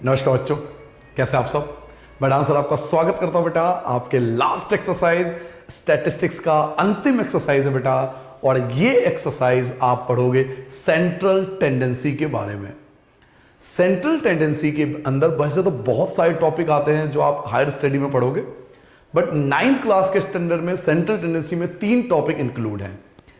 नमस्कार बच्चों, कैसे आप सब। मैं डांसर आपका स्वागत करता हूं बेटा। आपके लास्ट एक्सरसाइज स्टैटिस्टिक्स का अंतिम एक्सरसाइज है बेटा, और ये एक्सरसाइज आप पढ़ोगे सेंट्रल टेंडेंसी के बारे में। सेंट्रल टेंडेंसी के अंदर वैसे तो बहुत सारे टॉपिक आते हैं जो आप हायर स्टडी में पढ़ोगे, बट 9th क्लास के स्टैंडर्ड में सेंट्रल टेंडेंसी में 3 टॉपिक इंक्लूड हैं: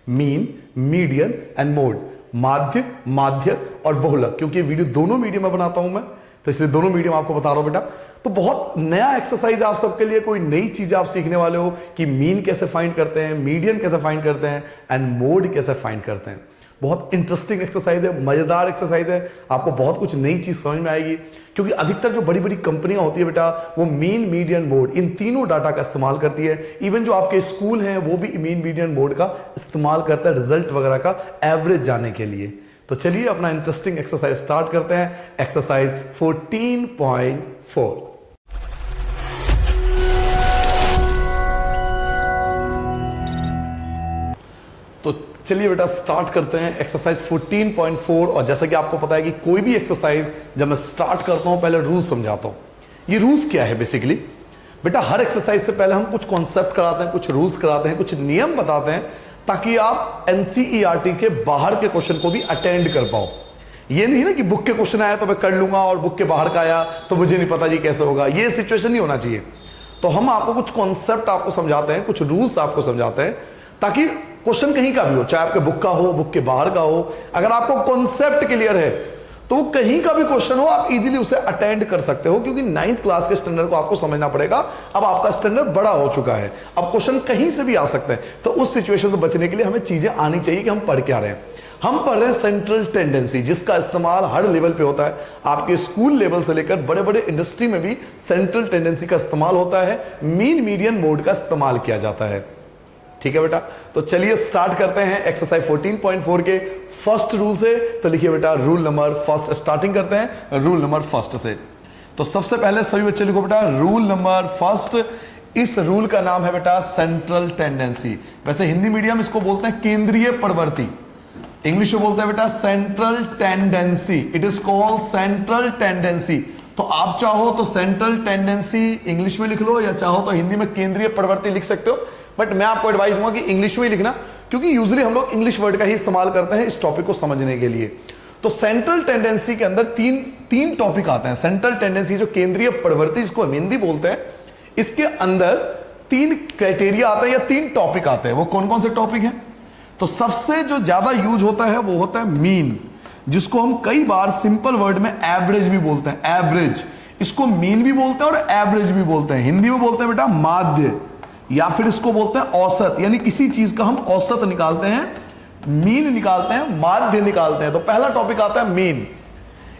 मीन, मीडियन एंड मोड। माध्य, माध्यक और बहुलक। क्योंकि ये वीडियो दोनों मीडियम में बनाता हूं मैं, तो इसलिए दोनों मीडियम आपको बता रहा हूं बेटा। तो बहुत नया एक्सरसाइज आप सबके लिए, कोई नई चीज आप सीखने वाले हो कि मीन कैसे फाइंड करते हैं, मीडियन कैसे फाइंड करते हैं एंड मोड कैसे फाइंड करते हैं। बहुत इंटरेस्टिंग एक्सरसाइज है, मजेदार एक्सरसाइज है। आपको बहुत कुछ नई चीज समझ में आएगी, क्योंकि अधिकतर जो बड़ी बड़ी कंपनियां होती है बेटा, वो मीन, मीडियन, मोड इन तीनों डाटा का इस्तेमाल करती है। इवन जो आपके स्कूल हैं वो भी मीन, मीडियन, मोड का इस्तेमाल करता है रिजल्ट वगैरह का एवरेज जाने के लिए। तो चलिए अपना इंटरेस्टिंग एक्सरसाइज स्टार्ट करते हैं। एक्सरसाइज 14.4। तो चलिए बेटा स्टार्ट करते हैं एक्सरसाइज 14.4। और जैसा कि आपको पता है कि कोई भी एक्सरसाइज जब मैं स्टार्ट करता हूं पहले रूल समझाता हूं। ये रूल्स क्या है बेसिकली बेटा, हर एक्सरसाइज से पहले हम कुछ कॉन्सेप्ट कराते हैं, कुछ रूल्स कराते हैं, कुछ नियम बताते हैं, ताकि आप एनसीईआरटी के बाहर के क्वेश्चन को भी अटेंड कर पाओ। ये नहीं ना कि बुक के क्वेश्चन आया तो मैं कर लूंगा और बुक के बाहर का आया तो मुझे नहीं पता जी कैसे होगा। ये सिचुएशन नहीं होना चाहिए। तो हम आपको कुछ कॉन्सेप्ट आपको समझाते हैं, कुछ रूल्स आपको समझाते हैं, ताकि क्वेश्चन कहीं का भी हो, चाहे आपके बुक का हो, बुक के बाहर का हो, अगर आपको कॉन्सेप्ट क्लियर है तो वो कहीं का भी क्वेश्चन हो आप इजीली उसे अटेंड कर सकते हो। क्योंकि 9th क्लास के स्टैंडर्ड को आपको समझना पड़ेगा। अब आपका स्टैंडर्ड बड़ा हो चुका है, अब क्वेश्चन कहीं से भी आ सकते हैं। तो उस सिचुएशन से बचने के लिए हमें चीजें आनी चाहिए कि हम पढ़ क्या रहे हैं। हम पढ़ रहे हैं सेंट्रल टेंडेंसी, जिसका इस्तेमाल हर लेवल पे होता है। आपके स्कूल लेवल से लेकर बड़े बड़े इंडस्ट्री में भी सेंट्रल टेंडेंसी का इस्तेमाल होता है। मीन, मीडियन, मोड का इस्तेमाल किया जाता है। ठीक है बेटा, तो चलिए स्टार्ट करते हैं एक्सरसाइज 14.4 के फर्स्ट रूल से। तो लिखिए बेटा रूल नंबर फर्स्ट। स्टार्टिंग करते हैं रूल नंबर फर्स्ट से। तो सबसे पहले सभी बच्चे लिखो बेटा रूल नंबर फर्स्ट। इस रूल का नाम है बेटा सेंट्रल टेंडेंसी। वैसे हिंदी मीडियम इसको बोलते हैं केंद्रीय प्रवृत्ति, इंग्लिश में बोलते हैं बेटा central tendency. It is called central tendency. तो आप चाहो तो सेंट्रल टेंडेंसी इंग्लिश में लिख लो, या चाहो तो हिंदी में केंद्रीय प्रवृत्ति लिख सकते हो। बट मैं आपको एडवाइस दूंगा कि इंग्लिश में ही लिखना, क्योंकि यूजुअली हम लोग इंग्लिश वर्ड का ही इस्तेमाल करते हैं इस टॉपिक को समझने के लिए। तो सेंट्रल टेंडेंसी के अंदर तीन टॉपिक आते हैं। सेंट्रल टेंडेंसी जो केंद्रीय प्रवृत्ति, इसको हम हिंदी बोलते हैं, इसके अंदर 3 क्राइटेरिया आते हैं या 3 टॉपिक आते हैं। वो कौन कौन से टॉपिक हैं? तो सबसे जो ज्यादा यूज होता है वो होता है मीन, जिसको हम कई बार सिंपल वर्ड में एवरेज भी बोलते हैं। एवरेज, इसको मीन भी बोलते हैं और एवरेज भी बोलते हैं। हिंदी में बोलते हैं बेटा माध्य, या फिर इसको बोलते हैं औसत। यानी किसी चीज का हम औसत निकालते हैं, मीन निकालते हैं, माध्य निकालते हैं। तो पहला टॉपिक आता है मीन।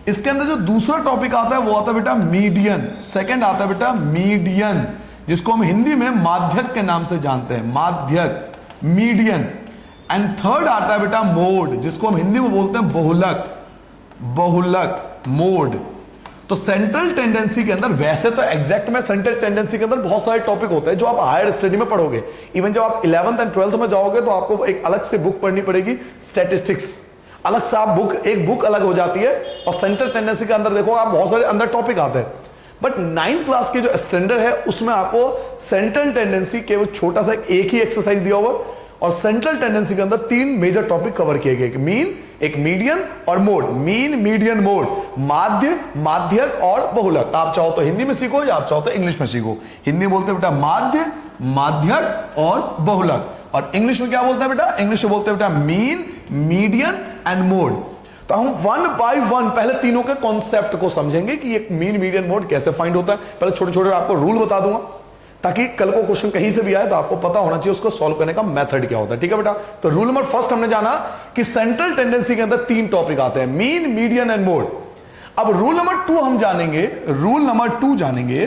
इसके अंदर जो दूसरा टॉपिक आता है वो आता है बेटा मीडियन। सेकंड आता है बेटा मीडियन, जिसको हम हिंदी में माध्यक के नाम से जानते हैं, माध्यक, मीडियन। एंड थर्ड आता है बेटा मोड, जिसको हम हिंदी में बोलते हैं बहुलक, बहुलक, मोड। तो सेंट्रल टेंडेंसी के अंदर, वैसे तो एग्जैक्ट में सेंट्रल टेंडेंसी के अंदर बहुत सारे टॉपिक होते हैं जो आप हायर स्टडी में पढ़ोगे। इवन जब आप 11th एंड 12th में जाओगे तो आपको एक अलग से बुक पढ़नी पड़ेगी, स्टैटिस्टिक्स। अलग से आप एक बुक अलग हो जाती है। और सेंट्रल टेंडेंसी के अंदर देखो आप बहुत सारे अंदर टॉपिक आते हैं। बट 9th क्लास के जो स्टैंडर्ड है उसमें आपको सेंट्रल टेंडेंसी के छोटा सा एक ही एक्सरसाइज दिया हुआ, और सेंट्रल टेंडेंसी के अंदर 3 मेजर टॉपिक कवर किए गए, मीन, एक मीडियन और मोड। मीन, मीडियन, मोड, माध्य, माध्यक और बहुलक। आप चाहो तो हिंदी में सीखो या आप चाहो तो इंग्लिश में सीखो। हिंदी में बोलते हैं बेटा माध्य, माध्यक और बहुलक, और इंग्लिश में क्या बोलते हैं बेटा? इंग्लिश में बोलते हैं बेटा मीन, मीडियन एंड मोड। तो हम 1 by 1 पहले तीनों के कॉन्सेप्ट को समझेंगे कि ये मीन, मीडियन, मोड कैसे फाइंड होता है। पहले छोटे छोटे आपको रूल बता दूंगा, ताकि कल को क्वेश्चन कहीं से भी आए तो आपको पता होना चाहिए उसको सॉल्व करने का मेथड क्या होता है। ठीक है बेटा, तो रूल नंबर फर्स्ट हमने जाना कि सेंट्रल टेंडेंसी के अंदर 3 टॉपिक आते हैं, मीन, मीडियन एंड मोड। अब रूल नंबर 2 हम जानेंगे, रूल नंबर 2 जानेंगे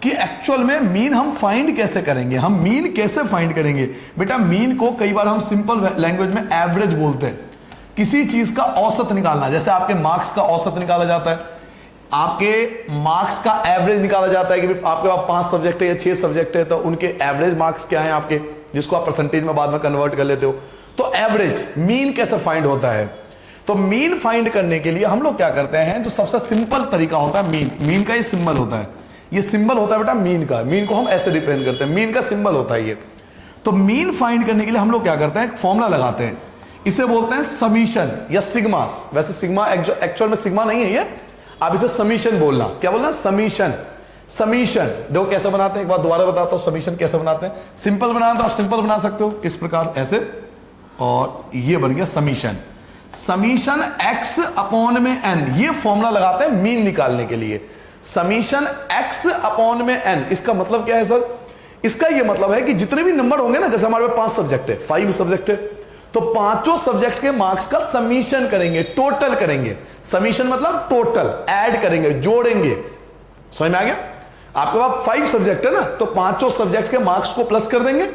कि एक्चुअल में मीन हम फाइंड कैसे करेंगे। हम मीन कैसे फाइंड करेंगे बेटा? मीन को कई बार हम सिंपल लैंग्वेज में एवरेज बोलते हैं। किसी चीज का औसत निकालना, जैसे आपके मार्क्स का औसत निकाला जाता है, आपके मार्क्स का एवरेज निकाला जाता है कि आपके पास 5 सब्जेक्ट है या 6 सब्जेक्ट है तो उनके एवरेज मार्क्स क्या हैं आपके, जिसको आप परसेंटेज में बाद में कन्वर्ट कर लेते हो। तो एवरेज, मीन कैसे फाइंड होता है? तो मीन फाइंड करने के लिए हम लोग क्या करते हैं, जो सबसे सिंपल तरीका होता है मीन का ये सिंबल होता है, ये सिंबल होता है बेटा मीन का। मीन को हम ऐसे रिप्रेजेंट करते हैं, मीन का सिंबल होता है ये। तो मीन फाइंड करने के लिए हम लोग क्या करते हैं, एक फॉर्मूला लगाते हैं, इसे बोलते हैं समीशन या सिग्मा। वैसे सिग्मा एक्चुअल में सिग्मा नहीं है ये, आप इसे समीशन बोलना। क्या बोलना, समीशन। समीशन देखो कैसे बनाते हैं, एक बार दोबारा बताता हूं समीशन कैसे बनाते हैं। सिंपल बनाना तो आप सिंपल बना सकते हो, किस प्रकार, ऐसे, और ये बन गया समीशन। समीशन x अपॉन में n, ये फॉर्मूला लगाते हैं मीन निकालने के लिए। समीशन x अपॉन में n, इसका मतलब क्या है सर, इसका ये मतलब है कि जितने भी नंबर होंगे ना, जैसे हमारे पास 5 सब्जेक्ट है, 5 सब्जेक्ट है, तो पांचों सब्जेक्ट के मार्क्स का समीशन करेंगे, टोटल करेंगे। समीशन मतलब टोटल, ऐड करेंगे, जोड़ेंगे। समझ में आ गया? आपके पास 5 सब्जेक्ट है ना, तो पांचों सब्जेक्ट के मार्क्स को प्लस कर देंगे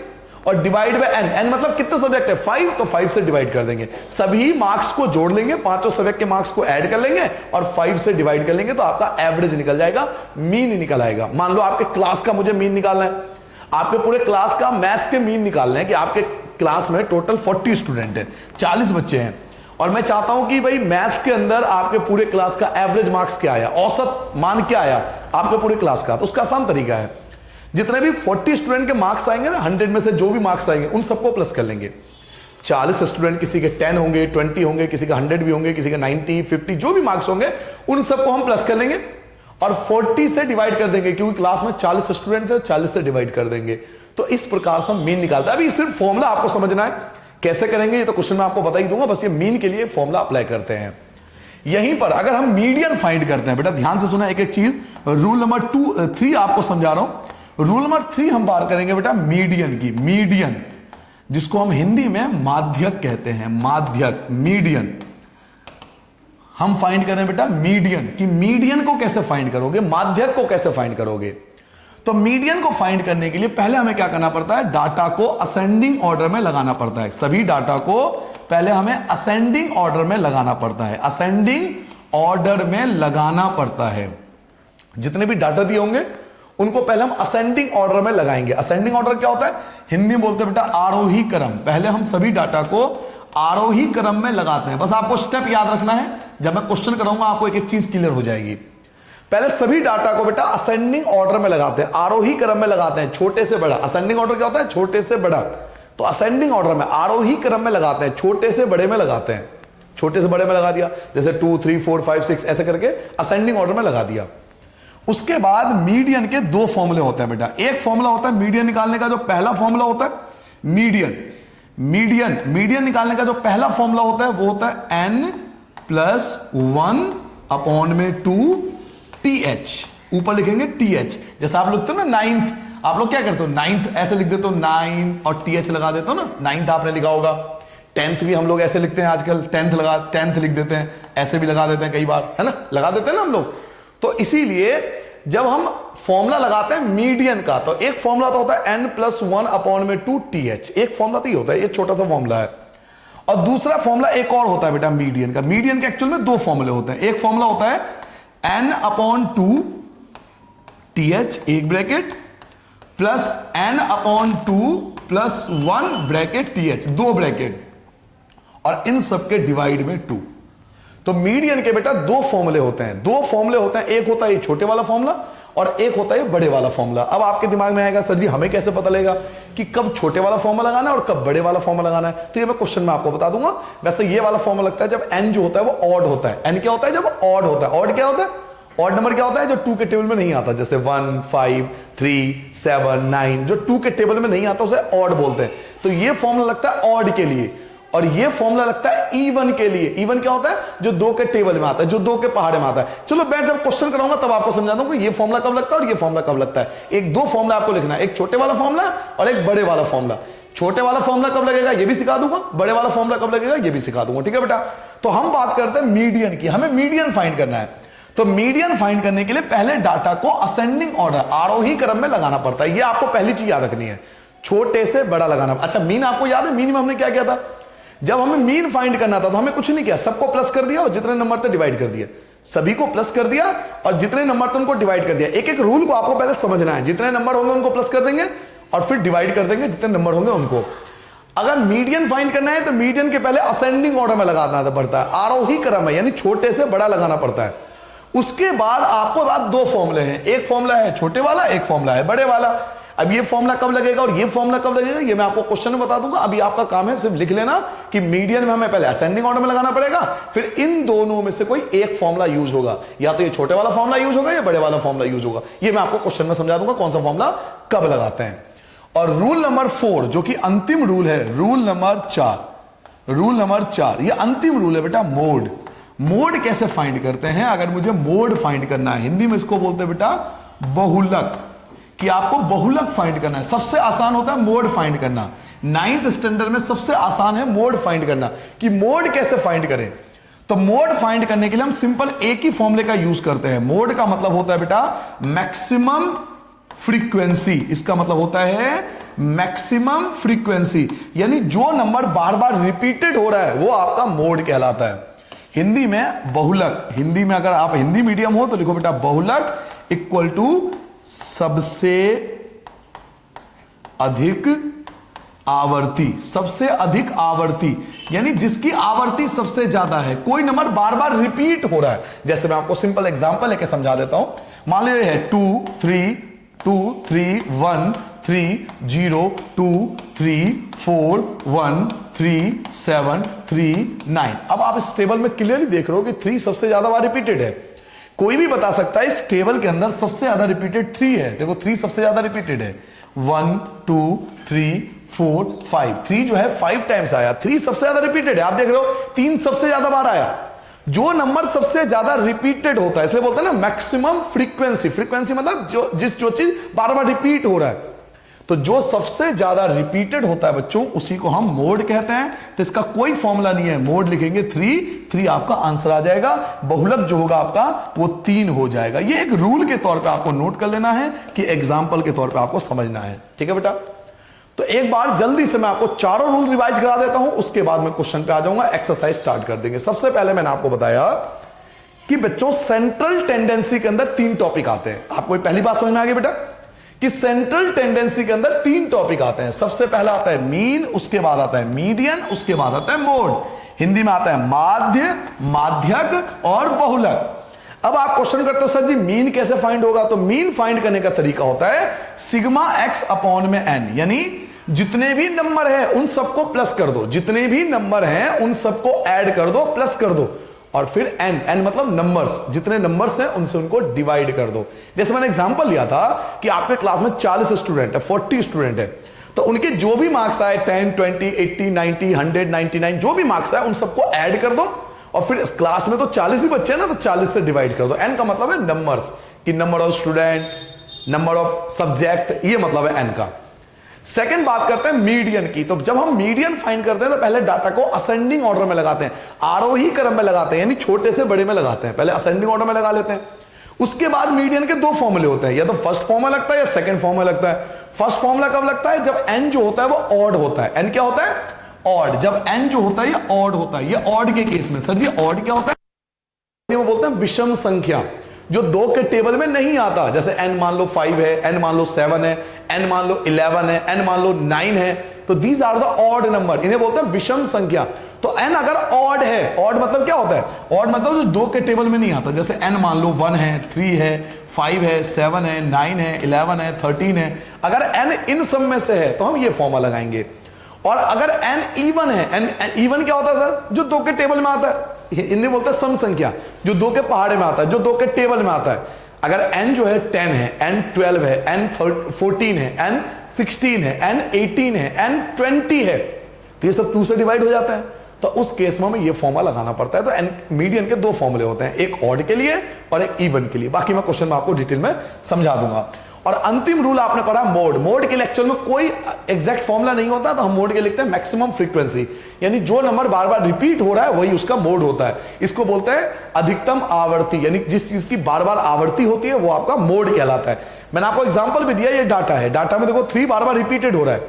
और डिवाइड बाय n। n मतलब कितने सब्जेक्ट है, 5, तो 5 से डिवाइड कर देंगे। सभी मार्क्स को जोड़ लेंगे, पांचों सब्जेक्ट के मार्क्स को ऐड कर लेंगे और 5 से डिवाइड कर लेंगे, तो आपका एवरेज निकल जाएगा, मीन निकल आएगा। मान लो आपके क्लास का मुझे मीन निकालना है, आपके पूरे क्लास का मैथ्स के मीन निकालना है कि आपके क्लास में टोटल 40 स्टूडेंट है, 40 बच्चे हैं, और मैं चाहता हूं कि भाई मैथ्स के अंदर आपके पूरे क्लास का एवरेज मार्क्स क्या आया, औसत मान क्या आया आपके पूरे क्लास का। तो उसका आसान तरीका है, जितने भी 40 स्टूडेंट के मार्क्स आएंगे ना, 100 में से जो भी मार्क्स आएंगे उन सबको प्लस कर लेंगे। 40 स्टूडेंट, किसी के 10 होंगे, 20 होंगे, किसी का 100 भी होंगे, किसी के 90, 50, जो भी मार्क्स होंगे उन सबको हम प्लस कर लेंगे और 40 से डिवाइड कर देंगे, क्योंकि क्लास में 40 स्टूडेंट थे, 40 से डिवाइड कर देंगे। तो इस प्रकार से हम मीन निकालते हैं। अभी सिर्फ फॉर्मूला आपको समझना है, कैसे करेंगे ये तो क्वेश्चन में आपको बता ही दूंगा, बस ये मीन के लिए फॉर्मूला अप्लाई करते हैं। यहीं पर अगर हम मीडियन फाइंड करते हैं, बेटा ध्यान से सुना एक एक चीज, रूल नंबर 3 आपको समझा रहा हूं। रूल नंबर 3 हम बात करेंगे बेटा मीडियन की। मीडियन, जिसको हम हिंदी में माध्यक कहते हैं, माध्यक, मीडियन। हम फाइंड करें बेटा मीडियन, कि मीडियन को कैसे फाइंड करोगे, माध्यक को कैसे फाइंड करोगे। तो मीडियन को फाइंड करने के लिए पहले हमें क्या करना पड़ता है, डाटा को असेंडिंग ऑर्डर में लगाना पड़ता है। सभी डाटा को पहले हमें असेंडिंग ऑर्डर में लगाना पड़ता है, असेंडिंग ऑर्डर में लगाना पड़ता है। जितने भी डाटा दिए होंगे उनको पहले हम असेंडिंग ऑर्डर में लगाएंगे। असेंडिंग ऑर्डर क्या होता है, हिंदी में बोलते हैं बेटा आरोही क्रम। पहले हम सभी डाटा को आरोही क्रम में लगाते हैं। बस आपको स्टेप याद रखना है, जब मैं क्वेश्चन कराऊंगा आपको एक एक चीज क्लियर हो जाएगी। पहले सभी डाटा को बेटा असेंडिंग ऑर्डर में लगाते हैं, आरोही क्रम में लगाते हैं, छोटे से बड़ा। असेंडिंग ऑर्डर क्या होता है, छोटे से बड़ा। तो असेंडिंग ऑर्डर में आरोही क्रम में लगाते हैं, छोटे से बड़े में लगाते हैं। छोटे से बड़े में लगा दिया, जैसे 2, 3, 4, 5, 6 ऐसे करके असेंडिंग ऑर्डर में लगा दिया। उसके बाद मीडियन के 2 फॉर्मूले होते हैं बेटा। एक फॉर्मूला होता है मीडियन निकालने का, जो पहला फॉर्मूला होता है मीडियन। मीडियन निकालने का जो पहला फॉर्मूला होता है वो होता है n+1/2 TH। ऊपर लिखेंगे TH, जैसे आप लिखते हो ना 9th, आप लोग क्या करते हो 9th ऐसे लिख देते हो, 9 और TH लगा देते हो ना। 9th आपने लिखा होगा, 10th भी हम लोग ऐसे लिखते हैं आजकल, 10th लिख देते हैं, ऐसे भी लगा देते हैं कई बार, है ना, लगा देते हैं ना हम लोग। तो इसीलिए जब हम फॉर्मूला लगाते हैं मीडियन का, तो एक फॉर्मूला तो होता है n+1/2 TH। एक फॉर्मूला तो ये होता है, एक छोटा सा फॉर्मूला है। और दूसरा फॉर्मूला एक और होता है बेटा मीडियन का। मीडियन के एक्चुअल में 2 फॉर्मूले होते हैं। एक फॉर्मूला होता है n/2 TH एक bracket plus n/2 + 1 bracket TH, 2 bracket, और इन सबके डिवाइड में 2। तो मीडियन के बेटा 2 फॉर्मूले होते हैं। 2 फॉर्मूले होते हैं, एक होता है ये छोटे वाला फॉर्मूला और एक होता है बड़े वाला फॉर्मूला। अब आपके दिमाग में आएगा, सर जी हमें कैसे पता लगेगा कि कब छोटे वाला फॉर्मूला लगाना है और कब बड़े वाला फॉर्मूला लगाना है। तो ये मैं क्वेश्चन में आपको बता दूंगा। वैसे ये वाला फॉर्मूला लगता है जब n जो होता है वो ऑड होता है। n क्या होता है, जब ऑड होता है। ऑड क्या होता है, ऑड नंबर क्या होता है, जो 2 के टेबल में नहीं आता, जैसे 1, 5, 3, 7, 9, जो 2 के टेबल में नहीं आता उसे ऑड बोलते हैं। तो ये फॉर्मूला लगता है ऑड के लिए, और ये फॉर्मूला लगता है इवन के लिए। इवन क्या होता है, जो 2 के टेबल में आता है, जो 2 के पहाड़े में आता है। चलो मैं जब क्वेश्चन कराऊंगा तब आपको समझा दूंगा ये फॉर्मूला कब लगता है और ये फॉर्मूला कब लगता है। एक 2 फॉर्मूला आपको लिखना है, एक छोटे वाला फॉर्मूला और एक बड़े वाला फॉर्मूला। छोटे वाला फॉर्मूला कब लगेगा ये भी सिखा दूंगा, बड़े वाला फॉर्मूला कब लगेगा ये भी सिखा दूंगा, ठीक है बेटा। तो हम बात करते हैं मीडियन की, हमें मीडियन फाइंड करना है। तो मीडियन फाइंड करने के लिए पहले डाटा को असेंडिंग ऑर्डर, आरोही क्रम में लगाना पड़ता है। ये आपको पहली चीज याद रखनी है, छोटे से बड़ा लगाना। अच्छा मीन आपको याद है, मीन में हमने क्या किया था, जब हमें मीन फाइंड करना था तो हमें कुछ नहीं किया, सबको प्लस कर दिया और जितने नंबर थे डिवाइड कर दिया। सभी को प्लस कर दिया और जितने नंबर थे उनको डिवाइड कर दिया। एक एक रूल को आपको पहले समझना है, जितने नंबर होंगे उनको प्लस कर देंगे और फिर डिवाइड कर देंगे जितने नंबर होंगे उनको। अगर मीडियन फाइंड करना है तो मीडियन के पहले असेंडिंग ऑर्डर में लगाना पड़ता है, आरोही क्रम है, यानी छोटे से बड़ा लगाना पड़ता है। उसके बाद आपको बाद दो फॉर्मूले हैं, एक फॉर्मूला है छोटे वाला, एक फॉर्मूला है बड़े वाला। अब ये फॉर्मूला कब लगेगा और ये फॉर्मूला कब लगेगा ये मैं आपको क्वेश्चन में बता दूंगा। अभी आपका काम है सिर्फ लिख लेना कि मीडियन में हमें पहले असेंडिंग ऑर्डर में लगाना पड़ेगा, फिर इन दोनों में से कोई एक फॉर्मूला यूज होगा, या तो ये छोटे वाला फॉर्मूला यूज होगा या बड़े वाला फॉर्मूला यूज होगा। ये मैं आपको क्वेश्चन में समझा दूंगा कौन सा फॉर्मूला कब लगाते हैं। और रूल नंबर 4 जो कि अंतिम रूल है, रूल नंबर 4, ये अंतिम रूल है बेटा, मोड। मोड कैसे फाइंड करते हैं? अगर मुझे मोड फाइंड करना है, हिंदी में इसको बोलते हैं बेटा बहुलक, कि आपको बहुलक फाइंड करना है। सबसे आसान होता है मोड फाइंड करना, 9th स्टैंडर्ड में सबसे आसान है मोड फाइंड करना, कि मोड कैसे फाइंड करें। तो मोड फाइंड करने के लिए हम सिंपल एक ही फॉर्मूले का यूज करते हैं। मोड का मतलब होता है बेटा मैक्सिमम फ्रीक्वेंसी, इसका मतलब होता है मैक्सिमम फ्रीक्वेंसी, यानी जो नंबर बार बार रिपीटेड हो रहा है वो आपका मोड कहलाता है। हिंदी में बहुलक, हिंदी में अगर आप हिंदी मीडियम हो तो लिखो बेटा बहुलक इक्वल टू सबसे अधिक आवर्ती, सबसे अधिक आवर्ती, यानी जिसकी आवर्ती सबसे ज्यादा है, कोई नंबर बार बार रिपीट हो रहा है। जैसे मैं आपको सिंपल एग्जांपल लेके समझा देता हूं। मान लीजिए है 2 3 2 3 1 3 0 2 3 4 1 3 7 3 9। अब आप इस टेबल में क्लियरली देख रहे हो कि 3 सबसे ज्यादा बार रिपीटेड है। कोई भी बता सकता है इस टेबल के अंदर सबसे ज्यादा रिपीटेड 3 है। देखो 3 सबसे ज्यादा रिपीटेड है, 1 2 3 4 5, 3 जो है 5 टाइम्स आया, 3 सबसे ज्यादा रिपीटेड है। आप देख रहे हो 3 सबसे ज्यादा बार आया। जो नंबर सबसे ज्यादा रिपीटेड होता है, इसलिए बोलते हैं ना मैक्सिमम फ्रीक्वेंसी, फ्रीक्वेंसी मतलब जो चीज बार बार रिपीट हो रहा है, तो जो सबसे ज्यादा रिपीटेड होता है बच्चों उसी को हम मोड कहते हैं। तो इसका कोई फॉर्मूला नहीं है, मोड लिखेंगे 3 आपका आंसर आ जाएगा। बहुलक जो होगा आपका वो 3 हो जाएगा। ये एक रूल के तौर पे आपको नोट कर लेना है कि एग्जाम्पल के तौर पे आपको समझना है, ठीक है बेटा। तो एक बार जल्दी से मैं आपको चारों रूल रिवाइज करा देता हूं, उसके बाद मैं क्वेश्चन पे आ जाऊंगा, एक्सरसाइज स्टार्ट कर देंगे। सबसे पहले मैंने आपको बताया कि बच्चों सेंट्रल टेंडेंसी के अंदर 3 टॉपिक आते हैं। आपको पहली बात समझ में आ गई बेटा कि सेंट्रल टेंडेंसी के अंदर 3 टॉपिक आते हैं। सबसे पहला आता है मीन, उसके बाद आता है मीडियन, उसके बाद आता है मोड। हिंदी में आता है माध्य, माध्यक और बहुलक। अब आप क्वेश्चन करते हो सर जी मीन कैसे फाइंड होगा? तो मीन फाइंड करने का तरीका होता है सिग्मा एक्स अपॉन में एन, यानी जितने भी नंबर हैं उन सबको प्लस कर दो, जितने भी नंबर हैं उन सबको ऐड कर दो, प्लस कर दो, और फिर एन, एन मतलब नंबर्स, जितने नंबर्स हैं उनसे उनको डिवाइड कर दो। जैसे मैंने एग्जांपल लिया था कि आपके क्लास में 40 स्टूडेंट है, 40 स्टूडेंट है, तो उनके जो भी मार्क्स आए 10 20 80 90 100 99 जो भी मार्क्स आए उन सबको ऐड कर दो, और फिर इस क्लास में तो 40 ही बच्चे हैं ना, तो 40 से डिवाइड कर दो। एन का मतलब है नंबर्स, कि number of student, number of subject, ये मतलब है एन का। सेकंड बात करते हैं मीडियन की। तो जब हम मीडियन फाइंड करते हैं तो पहले डाटा को असेंडिंग ऑर्डर में लगाते हैं, आरोही क्रम में लगाते हैं, यानी छोटे से बड़े में लगाते हैं, पहले असेंडिंग ऑर्डर में लगा लेते हैं। उसके बाद मीडियन के 2 फॉर्मूले होते हैं, या तो फर्स्ट फॉर्मूला लगता है या सेकंड फॉर्मूला लगता है। फर्स्ट फॉर्मूला कब लगता है? जब एन जो होता है वो ऑड होता है। एन क्या होता है? ऑड। जब एन जो होता है ये ऑड होता है। ये ऑड के केस में सर जी ऑड क्या होता है? वो बोलते हैं विषम संख्या, जो 2 के टेबल में नहीं आता। जैसे n मान लो 5 है, n मान लो 7 है, n मान लो 11 है, n मान लो 9 है, तो these are the odd number, इन्हें बोलते हैं विषम संख्या। तो n अगर ऑड है, ऑड मतलब क्या होता है? ऑड मतलब जो 2 के टेबल में नहीं आता। जैसे n मान लो 1 है, 3 है, 5 है, 7 है, 9 है, 11 है, 13 है, अगर n इन सब में से है तो हम ये फॉर्मूला लगाएंगे। और अगर n इवन है, n इवन क्या होता है सर? जो 2 के टेबल में आता है, इन्हें बोलते हैं सम संख्या, जो 2 के पहाड़े में आता है, जो 2 के टेबल में आता है। अगर n जो है 10 है, n 12 है, n 14 है, n 16 है, n 18 है, n 20 है, तो ये सब 2 से डिवाइड हो जाता है। तो उस केस में हमें ये फॉर्मूला लगाना पड़ता है। तो n मीडियन के 2 फॉर्मूले होते हैं, एक ऑड के लिए और एक इवन के लिए। बाकी मैं क्वेश्चन में आपको डिटेल में समझा दूंगा। और अंतिम रूल आपने पढ़ा मोड। मोड के लेक्चर में कोई एग्जैक्ट फॉर्मूला नहीं होता, तो हम मोड के लिखते हैं मैक्सिमम फ्रीक्वेंसी, यानी जो नंबर बार बार रिपीट हो रहा है वही उसका मोड होता है। इसको बोलते हैं अधिकतम आवर्ती, यानी जिस चीज की बार बार आवर्ती होती है वो आपका मोड कहलाता है। मैंने आपको एग्जांपल भी दिया, ये डाटा है, डाटा में देखो 3 बार बार रिपीटेड हो रहा है,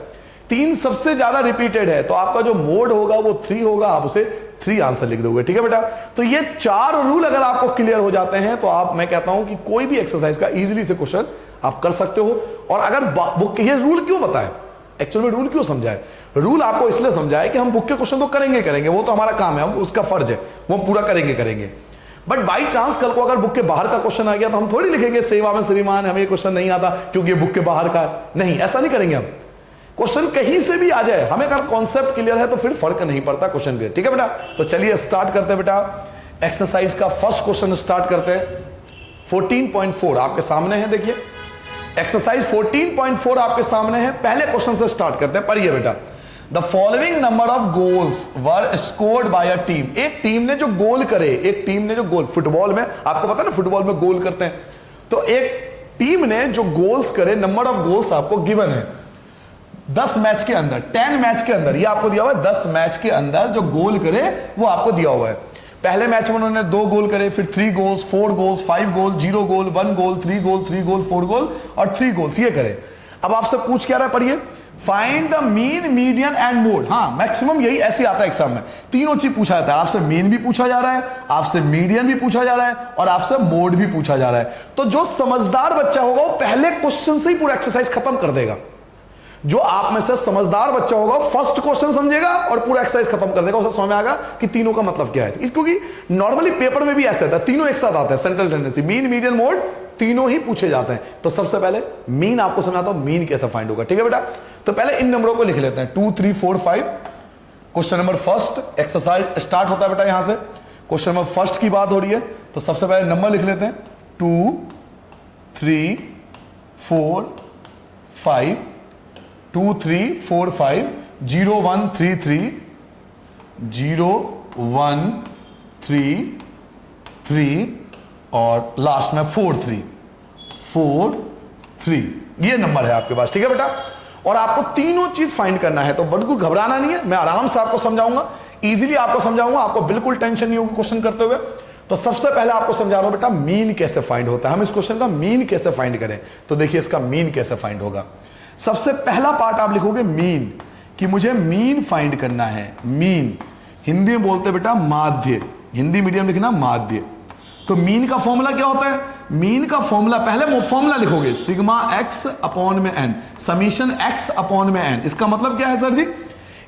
3 सबसे ज्यादा रिपीटेड है, तो आपका जो मोड होगा वो 3 होगा, आप उसे 3 आंसर लिख दोगे, ठीक है बेटा। तो ये 4 रूल अगर आपको क्लियर हो जाते हैं तो आप, मैं कहता हूं कि कोई भी एक्सरसाइज का इजीली से क्वेश्चन आप कर सकते हो। और अगर ये रूल क्यों बताए? एक्चुअल में रूल क्यों समझाए? रूल आपको इसलिए समझाए कि हम बुक के क्वेश्चन तो करेंगे, वो तो हमारा काम है, हम उसका फर्ज है, वो पूरा करेंगे। बट बाई चांस कल को अगर बुक के बाहर का क्वेश्चन आ गया तो हम थोड़ी लिखेंगे सेवा में श्रीमान हमें ये क्वेश्चन नहीं आता क्योंकि ये बुक के बाहर का है। नहीं, ऐसा नहीं करेंगे हम। क्वेश्चन कहीं से भी आ जाए, हमें अगर कॉन्सेप्ट क्लियर है तो फिर फर्क नहीं पड़ता क्वेश्चन क्लियर। ठीक है बेटा, तो चलिए स्टार्ट करते हैं बेटा। एक्सरसाइज का फर्स्ट क्वेश्चन स्टार्ट करते हैं। 14.4 आपके सामने है, देखिए एक्सरसाइज 14.4 आपके सामने है। पहले क्वेश्चन से स्टार्ट करते हैं, पढ़िए बेटा। The following number of goals were scored by a team. एक टीम ने जो गोल करे, एक टीम ने जो गोल, फुटबॉल में आपको पता है ना, फुटबॉल में गोल करते हैं, तो एक टीम ने जो गोल्स करे, नंबर ऑफ गोल्स आपको गिवन है 10 मैच के अंदर, 10 मैच के अंदर, ये आपको दिया हुआ है 10 मैच के अंदर जो गोल करे वो आपको दिया हुआ है। पहले मैच में उन्होंने 2 गोल करे, फिर 3 गोल्स, 4 गोल्स, 5 गोल, 0 गोल, 1 गोल, 3 गोल, 3 गोल, 4 गोल और 3 गोल्स, ये करे। अब आपसे पूछ क्या रहा है, पढ़िए। Find the mean, median and mode. हाँ, मैक्सिमम यही ऐसे आता है एग्जाम में, तीनों चीज पूछा जाता है। आपसे मीन भी पूछा जा रहा है, आपसे मीडियन भी पूछा जा रहा है और आपसे मोड भी पूछा जा रहा है। तो जो समझदार बच्चा होगा वो पहले क्वेश्चन से ही पूरा एक्सरसाइज खत्म कर देगा। जो आप में से समझदार बच्चा होगा फर्स्ट क्वेश्चन समझेगा और पूरा एक्सरसाइज खत्म कर देगा, उसे समझ में आएगा कि तीनों का मतलब क्या है। क्योंकि नॉर्मली पेपर में भी ऐसा होता है, तीनों एक साथ आते हैं, central tendency, mean, median, mode, तीनों ही पूछे जाते हैं। तो सबसे पहले मीन आपको समझाता हूं, मीन कैसे फाइंड होगा। ठीक है बेटा, तो पहले इन नंबरों को लिख लेते हैं, 2 3 4 5। Question number first, exercise start होता है बेटा यहां से। क्वेश्चन नंबर फर्स्ट की बात हो रही है, तो सबसे पहले नंबर लिख लेते हैं 2 3 4 5, 2 3 4 5, 0 1 3 3, 0 1 3 3 और लास्ट में 4 3 4 3, ये नंबर है आपके पास। ठीक है बेटा, और आपको तीनों चीज फाइंड करना है, तो बिल्कुल घबराना नहीं है, मैं आराम से आपको समझाऊंगा, इजीली आपको समझाऊंगा, आपको बिल्कुल टेंशन नहीं होगी क्वेश्चन करते हुए। तो सबसे पहले आपको समझा रहा हूं बेटा, मीन कैसे फाइंड होता है, हम इस क्वेश्चन का मीन कैसे फाइंड करें। तो देखिए इसका मीन कैसे फाइंड होगा। सबसे पहला पार्ट आप लिखोगे मीन, कि मुझे मीन फाइंड करना है। मीन हिंदी में बोलते बेटा माध्य, हिंदी मीडियम लिखना माध्य। तो मीन का फॉर्मूला क्या होता है? मीन का फॉर्मूला, पहले फॉर्मूला लिखोगे सिग्मा एक्स अपॉन में एन, समीशन एक्स अपॉन में एन। इसका मतलब क्या है सर जी?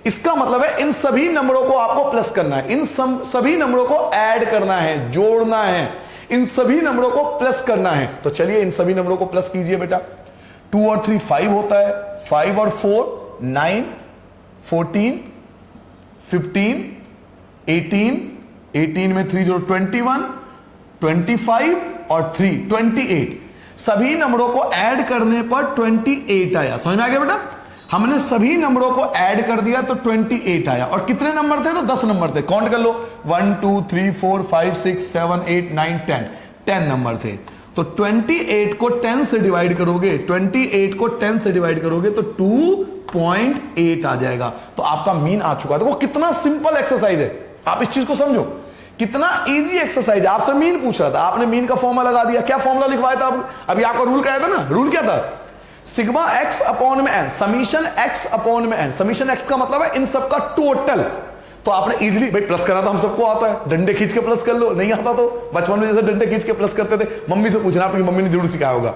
इसका मतलब है इन सभी नंबरों को आपको प्लस करना है, इन सभी नंबरों को ऐड करना है, जोड़ना है, इन सभी नंबरों को प्लस करना है। तो चलिए इन सभी नंबरों को प्लस कीजिए बेटा। 2 और 3 5 होता है, 5 और 4 9, 14 15 18, 18 में 3 जोड़ 21, 25 और 3 28। सभी नंबरों को ऐड करने पर 28 आया। समझ में आ गया बेटा? हमने सभी नंबरों को ऐड कर दिया तो 28 आया। और कितने नंबर थे? तो 10 नंबर थे। काउंट कर लो, 1 2 3 4 5 6 7 8 9 10, 10 नंबर थे। तो 28 को 10 से डिवाइड करोगे, 28 को 10 से डिवाइड करोगे तो 2.8 आ जाएगा। तो आपका मीन आ चुका है। देखो कितना सिंपल एक्सरसाइज है, आप इस चीज को समझो, कितना इजी एक्सरसाइज है। आपसे मीन पूछ रहा था, आपने मीन का फॉर्मूला लगा दिया। क्या फॉर्मूला लिखवाया था अभी आपका? रूल क्या था ना? रूल क्या था? सिग्मा एक्स अपॉन में एन, समीशन एक्स अपॉन में एन। समीशन एक्स का मतलब है इन सबका टोटल। तो आपने इजीली, भाई प्लस करना तो हम सबको आता है, डंडे खींच के प्लस कर लो। नहीं आता तो बचपन में जैसे डंडे खींच के प्लस करते थे, मम्मी से पूछना, आपकी मम्मी ने जरूर सिखाया होगा,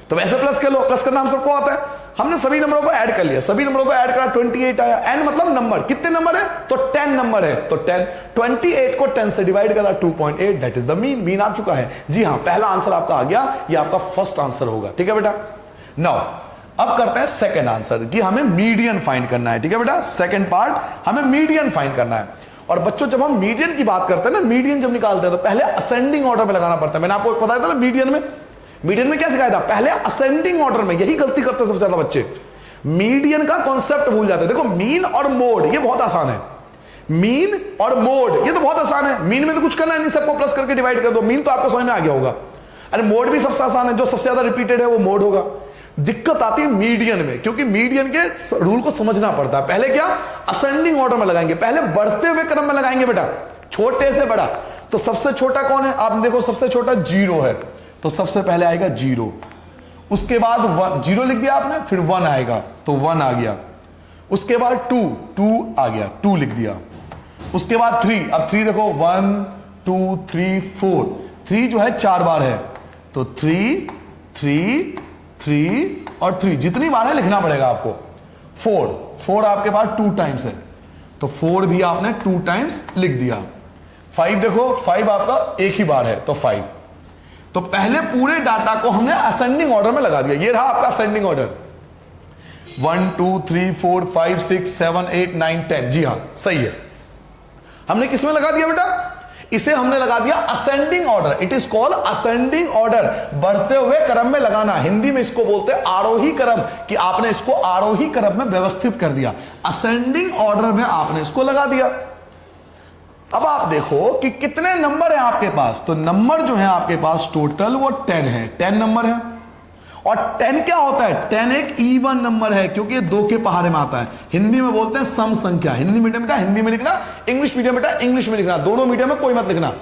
तो वैसे प्लस कर लो। प्लस करना हम सबको आता है। हमने सभी नंबरों को ऐड कर लिया, सभी नंबरों को ऐड करा, 28 आया। एन मतलब नंबर, कितने नंबर है? तो 10 नंबर है। तो 10, 28 को 10 से डिवाइड करा, 2.8, that is the mean. Mean आ चुका है जी हाँ, पहला आंसर आपका आ गया, ये आपका फर्स्ट आंसर होगा। ठीक है बेटा, नाउ अब करते हैं सेकंड आंसर, कि हमें मीडियन फाइंड करना है। ठीक है बेटा, सेकंड पार्ट, हमें मीडियन फाइंड करना है। और बच्चों जब हम मीडियन की बात करते हैं ना, मीडियन जब निकालते हैं तो पहले असेंडिंग ऑर्डर में लगाना पड़ता है। मैंने आपको बताया था ना, मीडियन में क्या सिखाया था? पहले असेंडिंग ऑर्डर में, यही गलती करते सबसे ज्यादा बच्चे, मीडियन का कॉन्सेप्ट भूल जाते हैं। देखो मीन और मोड ये बहुत आसान है, मीन और मोड ये तो बहुत आसान है। मीन में तो कुछ करना है नहीं, सबको प्लस करके डिवाइड कर दो, मीन तो आपको समझ में आ गया होगा। अरे मोड भी सबसे आसान है, जो सबसे ज्यादा रिपीटेड है वो मोड होगा। दिक्कत आती है मीडियन में, क्योंकि मीडियन के रूल को समझना पड़ता है। पहले क्या? असेंडिंग ऑर्डर में लगाएंगे, पहले बढ़ते हुए क्रम में लगाएंगे बेटा, छोटे से बड़ा। तो सबसे छोटा कौन है? आप देखो सबसे छोटा 0 है, तो सबसे पहले आएगा 0, उसके बाद 1, 0 लिख दिया आपने, फिर 1 आएगा तो 1 आ गया, उसके बाद 2 आ गया, 2 लिख दिया, उसके बाद 3, अब 3 देखो 1 2 3 4, 3 जो है 4 बार है, तो 3 3 3 और 3 जितनी बार है लिखना पड़ेगा आपको। 4 आपके पास 2 टाइम्स है, तो 4 भी आपने 2 टाइम्स लिख दिया। 5 देखो, 5 आपका एक ही बार है तो 5। तो पहले पूरे डाटा को हमने असेंडिंग ऑर्डर में लगा दिया। ये रहा आपका असेंडिंग ऑर्डर, 1 2 3 4 5 6 7 8 9 10। जी हां, सही है। हमने किसमें लगा दिया बेटा? इसे हमने लगा दिया ascending order. It is called ascending order, बढ़ते हुए क्रम में लगाना। हिंदी में इसको बोलते हैं आरोही क्रम, कि आपने इसको आरोही क्रम में व्यवस्थित कर दिया। असेंडिंग ऑर्डर में आपने इसको लगा दिया। अब आप देखो कि कितने नंबर है आपके पास। तो नंबर जो है आपके पास टोटल वो 10 है, 10 नंबर है। और 10 क्या होता है? 10 एक इवन नंबर है, क्योंकि ये 2 के पहाड़े में आता है। हिंदी में बोलते हैं सम संख्या। हिंदी मीडियम बेटा हिंदी में लिखना, इंग्लिश मीडियम बेटा इंग्लिश में लिखना, दोनों मीडियम में कोई मत लिखना।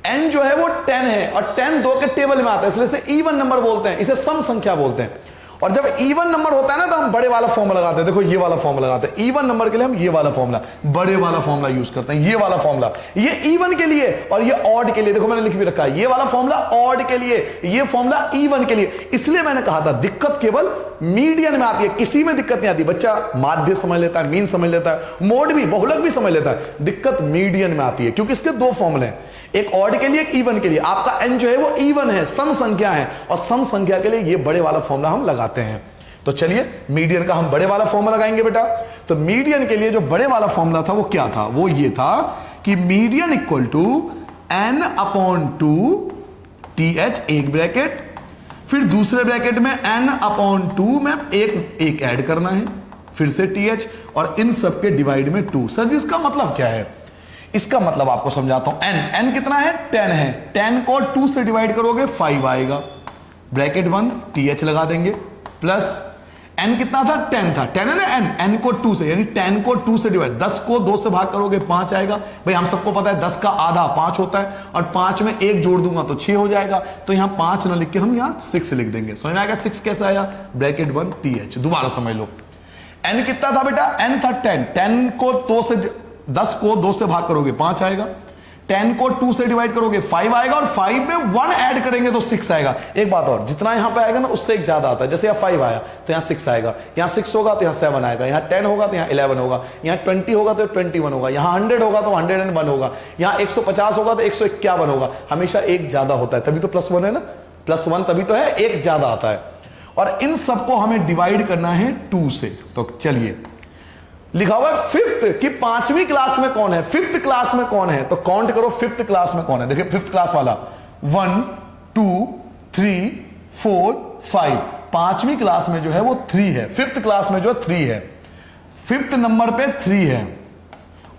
n जो है वो 10 है और 10 2 के टेबल में आता है, इसलिए इसे इवन नंबर बोलते हैं, इसे सम संख्या बोलते हैं। और जब इवन नंबर होता है ना, तो हम बड़े वाला फॉर्मूला लगाते हैं। देखो ये वाला फॉर्मूला लगाते हैं इवन नंबर के लिए, हम ये वाला फॉर्मूला, बड़े वाला फॉर्मूला यूज करते हैं, ये वाला फॉर्मूला। ये इवन के लिए और ये ऑड के लिए, देखो मैंने लिख भी रखा है, ये वाला फॉर्मूला ऑड के लिए, ये फॉर्मूला इवन के लिए। इसलिए मैंने कहा था दिक्कत केवल मीडियन में आती है, किसी में दिक्कत नहीं आती। बच्चा माध्य समझ लेता है, मीन समझ लेता है, मोड भी, बहुलक भी समझ लेता है। दिक्कत मीडियन में आती है, क्योंकि इसके 2 फॉर्मूले हैं, एक ऑड के लिए एक इवन के लिए। आपका n जो है वो इवन है, सम संख्या है, और सम संख्या के लिए ये बड़े वाला फॉर्मूला हम लगाते हैं। तो चलिए मीडियन का हम बड़े वाला फॉर्मूला लगाएंगे बेटा। तो मीडियन के लिए जो बड़े वाला फॉर्मूला था वो क्या था? वो ये था कि median equal to n upon 2 TH, एक ब्रैकेट, फिर दूसरे ब्रैकेट में n अपॉन 2 में एक ऐड करना है, फिर से TH, और इन सब के डिवाइड में 2। सर जी इसका मतलब क्या है? इसका मतलब आपको समझाता हूं। n कितना है? 10 है। 10 को 2 से डिवाइड करोगे 5 आएगा, ब्रैकेट 1 TH लगा देंगे, प्लस n कितना था? 10 था, 10 है ना, n को 2 से, यानी 10 को 2 से डिवाइड, 10 को 2 से भाग करोगे 5 आएगा। भाई हम सबको पता है 10 का आधा 5 होता है, और 5 में 1 जोड़ दूंगा तो 6 हो जाएगा। तो यहां 5 ना लिख के हम यहां 6 लिख देंगे। समझ में आएगा 6 कैसे आया? Bracket 1 TH। दोबारा समझ लो, n कितना था बेटा? n था 10, 10 को 10 को 2 से भाग करोगे 5 आएगा, 10 को 2 से डिवाइड करोगे 5 आएगा, और 5 में 1 ऐड करेंगे तो 6 आएगा। एक बात और, जितना यहां पे आएगा ना उससे एक ज्यादा आता है। जैसे यहां 5 आया तो यहां 6 आएगा, यहां 6 होगा तो यहां 7 आएगा, यहां 10 होगा तो यहां 11 होगा, यहां 20 होगा तो 21 होगा, यहां 100 होगा तो 101 होगा, यहां 150 होगा तो 151 होगा। हमेशा एक ज्यादा होता है, तभी तो +1 है ना, +1 तभी तो है, एक ज्यादा आता है। और इन सबको हमें डिवाइड करना है 2 से। तो चलिए, लिखा हुआ है 5th की 5वीं क्लास में कौन है, 5th क्लास में कौन है, तो काउंट करो 5th क्लास में कौन है। देखिए 5th क्लास वाला 1 2 3 4 5, 5वीं क्लास में जो है वो 3 है, 5th क्लास में जो है 3 है, 5th नंबर पे 3 है।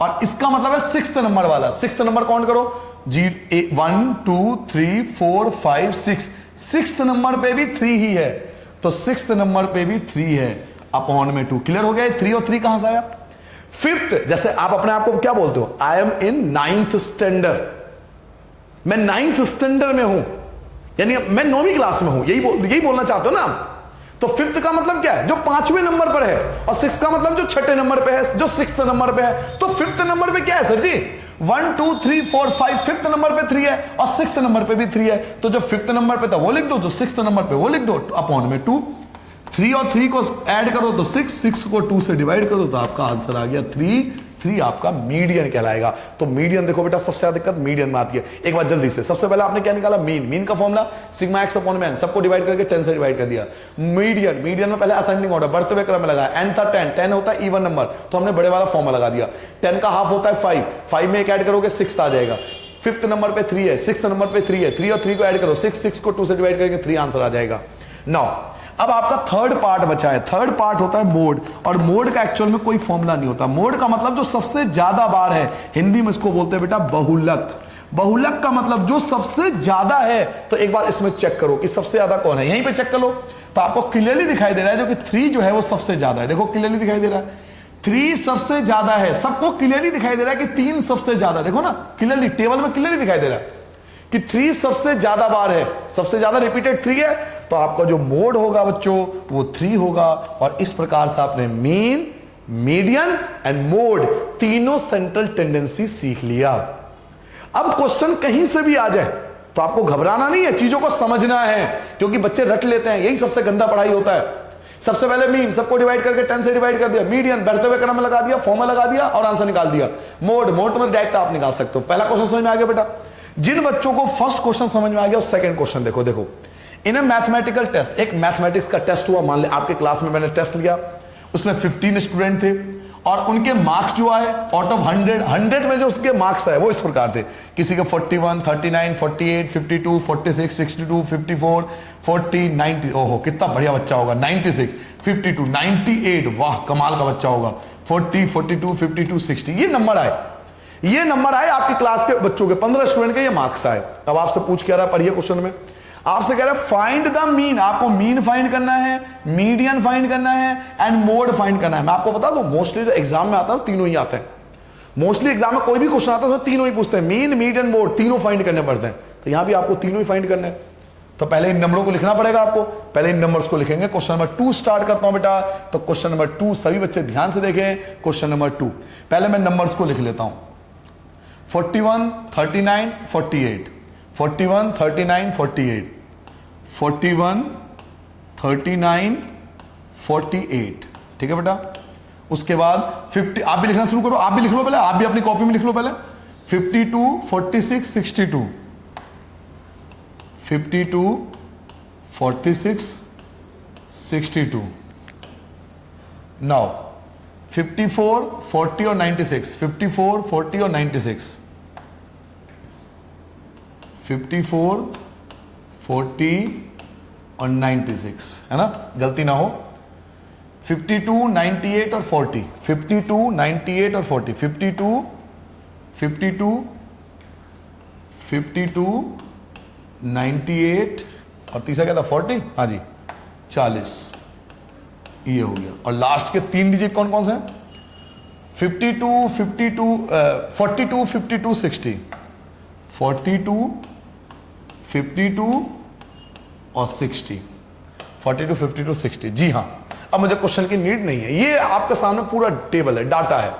और इसका मतलब है 6th नंबर वाला, 6th नंबर काउंट करो, 1 2 3 4 5 6, 6th नंबर पे भी 3 ही है, तो 6th नंबर पे भी 3 है, अपॉन में 2। क्लियर हो गया? 3 और 3 कहां से आया? 5th, जैसे आप अपने आप को क्या बोलते हो? I am in 9th standard, मैं 9th स्टैंडर्ड में हूं, यानी मैं 9वीं क्लास में हूं, यही बोलना चाहते हो ना। तो 5th का मतलब क्या है? जो 5वें नंबर पर है, और 6th का मतलब जो 6ठे नंबर पे है, जो 6th नंबर पे है। तो 5th नंबर पे क्या है सर जी? 1 2 3 4 5, 5th नंबर पे 3 है, और 6th नंबर पे भी 3 है। तो जो 5th नंबर पे था वो लिख दो, जो 6th नंबर पे वो लिख दो, अपॉन में 2। 3 और 3 को ऐड करो तो 6, 6 को 2 से डिवाइड करो तो आपका आंसर आ गया 3। 3 आपका मीडियन कहलाएगा। तो मीडियन देखो बेटा, सबसे ज्यादा दिक्कत मीडियन में आती है। एक बार जल्दी से, सबसे पहले आपने क्या निकाला? मीन। मीन का फॉर्मूला सिग्मा x अपॉन में n, सबको डिवाइड करके 10 से डिवाइड कर दिया। मीडियन, मीडियन में पहले असेंडिंग ऑर्डर, बढ़ते हुए क्रम में लगाया। n था 10, 10 होता है इवन नंबर, तो हमने बड़े वाला फॉर्मूला लगा दिया। 10 का हाफ होता है 5, 5 में एक ऐड करोगे 6 आ जाएगा। 5th नंबर पे 3 है, 6th नंबर पे 3 है, 3 और 3 को ऐड करो, 6, 6 को 2 से डिवाइड करेंगे 3 आंसर आ जाएगा। नाउ अब आपका थर्ड पार्ट बचा है। थर्ड पार्ट होता है मोड, और मोड का एक्चुअल में कोई फॉर्मूला नहीं होता। मोड का मतलब जो सबसे ज्यादा बार है, हिंदी में इसको बोलते हैं बेटा बहुलक। बहुलक का मतलब जो सबसे ज्यादा है। तो एक बार इसमें चेक करो कि सबसे ज्यादा कौन है, यहीं पे चेक कर लो तो आपको क्लियरली दिखाई दे रहा है जो कि 3 जो है वो सबसे ज्यादा है। देखो क्लियरली दिखाई दे रहा है 3 सबसे ज्यादा है, सबको क्लियरली दिखाई दे रहा है कि 3 सबसे ज्यादा। देखो ना क्लियरली, टेबल में क्लियरली दिखाई दे रहा है कि 3 सबसे ज्यादा बार है, सबसे ज्यादा रिपीटेड 3 है। तो आपका जो मोड होगा बच्चों वो 3 होगा। और इस प्रकार से आपने मीन, मीडियन एंड मोड तीनों सेंट्रल टेंडेंसी सीख लिया। अब क्वेश्चन कहीं से भी आ जाए तो आपको घबराना नहीं है, चीजों को समझना है, क्योंकि बच्चे रट लेते हैं, यही सबसे गंदा पढ़ाई होता है। सबसे पहले मीन, सबको डिवाइड करके 10 से डिवाइड कर दिया। मीडियन बढ़ते हुए क्रम में लगा दिया, फॉर्म में लगा दिया और आंसर निकाल दिया। मोड, मोड तो डायरेक्ट आप निकाल सकते हो। पहला क्वेश्चन समझ में आ गया बेटा। जिन बच्चों को फर्स्ट क्वेश्चन समझ में आ गया, सेकंड क्वेश्चन देखो। देखो इन ए मैथमेटिकल टेस्ट, एक मैथमेटिक्स का टेस्ट हुआ, मान ले आपके क्लास में मैंने टेस्ट लिया, उसमें 15 स्टूडेंट थे और उनके मार्क्स जो आए आउट ऑफ 100 में जो उसके मार्क्स आए वो इस प्रकार थे। किसी के 41, 39, 48, 52, 46, 62, 54, 40, 90, ओहो कितना बढ़िया बच्चा होगा, 96, 52, 98, वाह कमाल का बच्चा होगा, 40, 42, 52, 60, ये नंबर आए। ये नंबर आए आपकी क्लास के बच्चों के, 15 स्टूडेंट के ये मार्क्स आए। अब आपसे पूछ क्या रहा है, पढ़िए क्वेश्चन में आपसे कह रहा है फाइंड द मीन। आपको मीन फाइंड करना है, मीडियन फाइंड करना है एंड मोड फाइंड करना है। मैं आपको बता दूं, मोस्टली एग्जाम में आता है तीनों ही आते हैं। मोस्टली एग्जाम में कोई भी क्वेश्चन आता है उसमें तीनों ही पूछते हैं, मीन, मीडियन, मोड, तीनों फाइंड करने पड़ते हैं। तो यहां भी आपको तीनों ही फाइंड करने हैं। तो पहले इन नंबरों को लिखना पड़ेगा आपको, पहले इन नंबर्स को लिखेंगे। क्वेश्चन नंबर 2 स्टार्ट करता हूं बेटा। तो क्वेश्चन नंबर 2 सभी बच्चे ध्यान से देखें। क्वेश्चन नंबर 2 पहले मैं नंबर्स को लिख लेता हूं। 41, 39, 48, 41, 39, 48, 41, 39, 48, ठीक है बेटा। उसके बाद 50, आप भी लिखना शुरू करो, आप भी लिख लो पहले, आप भी अपनी कॉपी में लिख लो पहले। 52, 46, 62, 52, 46, 62। नाउ 54, 40 और 96, 54, 40 और 96, 54, 40 और 96, है ना, गलती ना हो। 52, 98 और 40, 52, 98 और 40, 52, 52, 52, 98 और तीसरा क्या था 40, हाँ जी 40, ये हो गया। और लास्ट के 3 डिजिट कौन कौन से हैं? 52, 52, 42, 52, 60, 42, 52 और 60, 42, 52, 60। जी हाँ, अब मुझे क्वेश्चन की नीड नहीं है, ये आपके सामने पूरा टेबल है, डाटा है।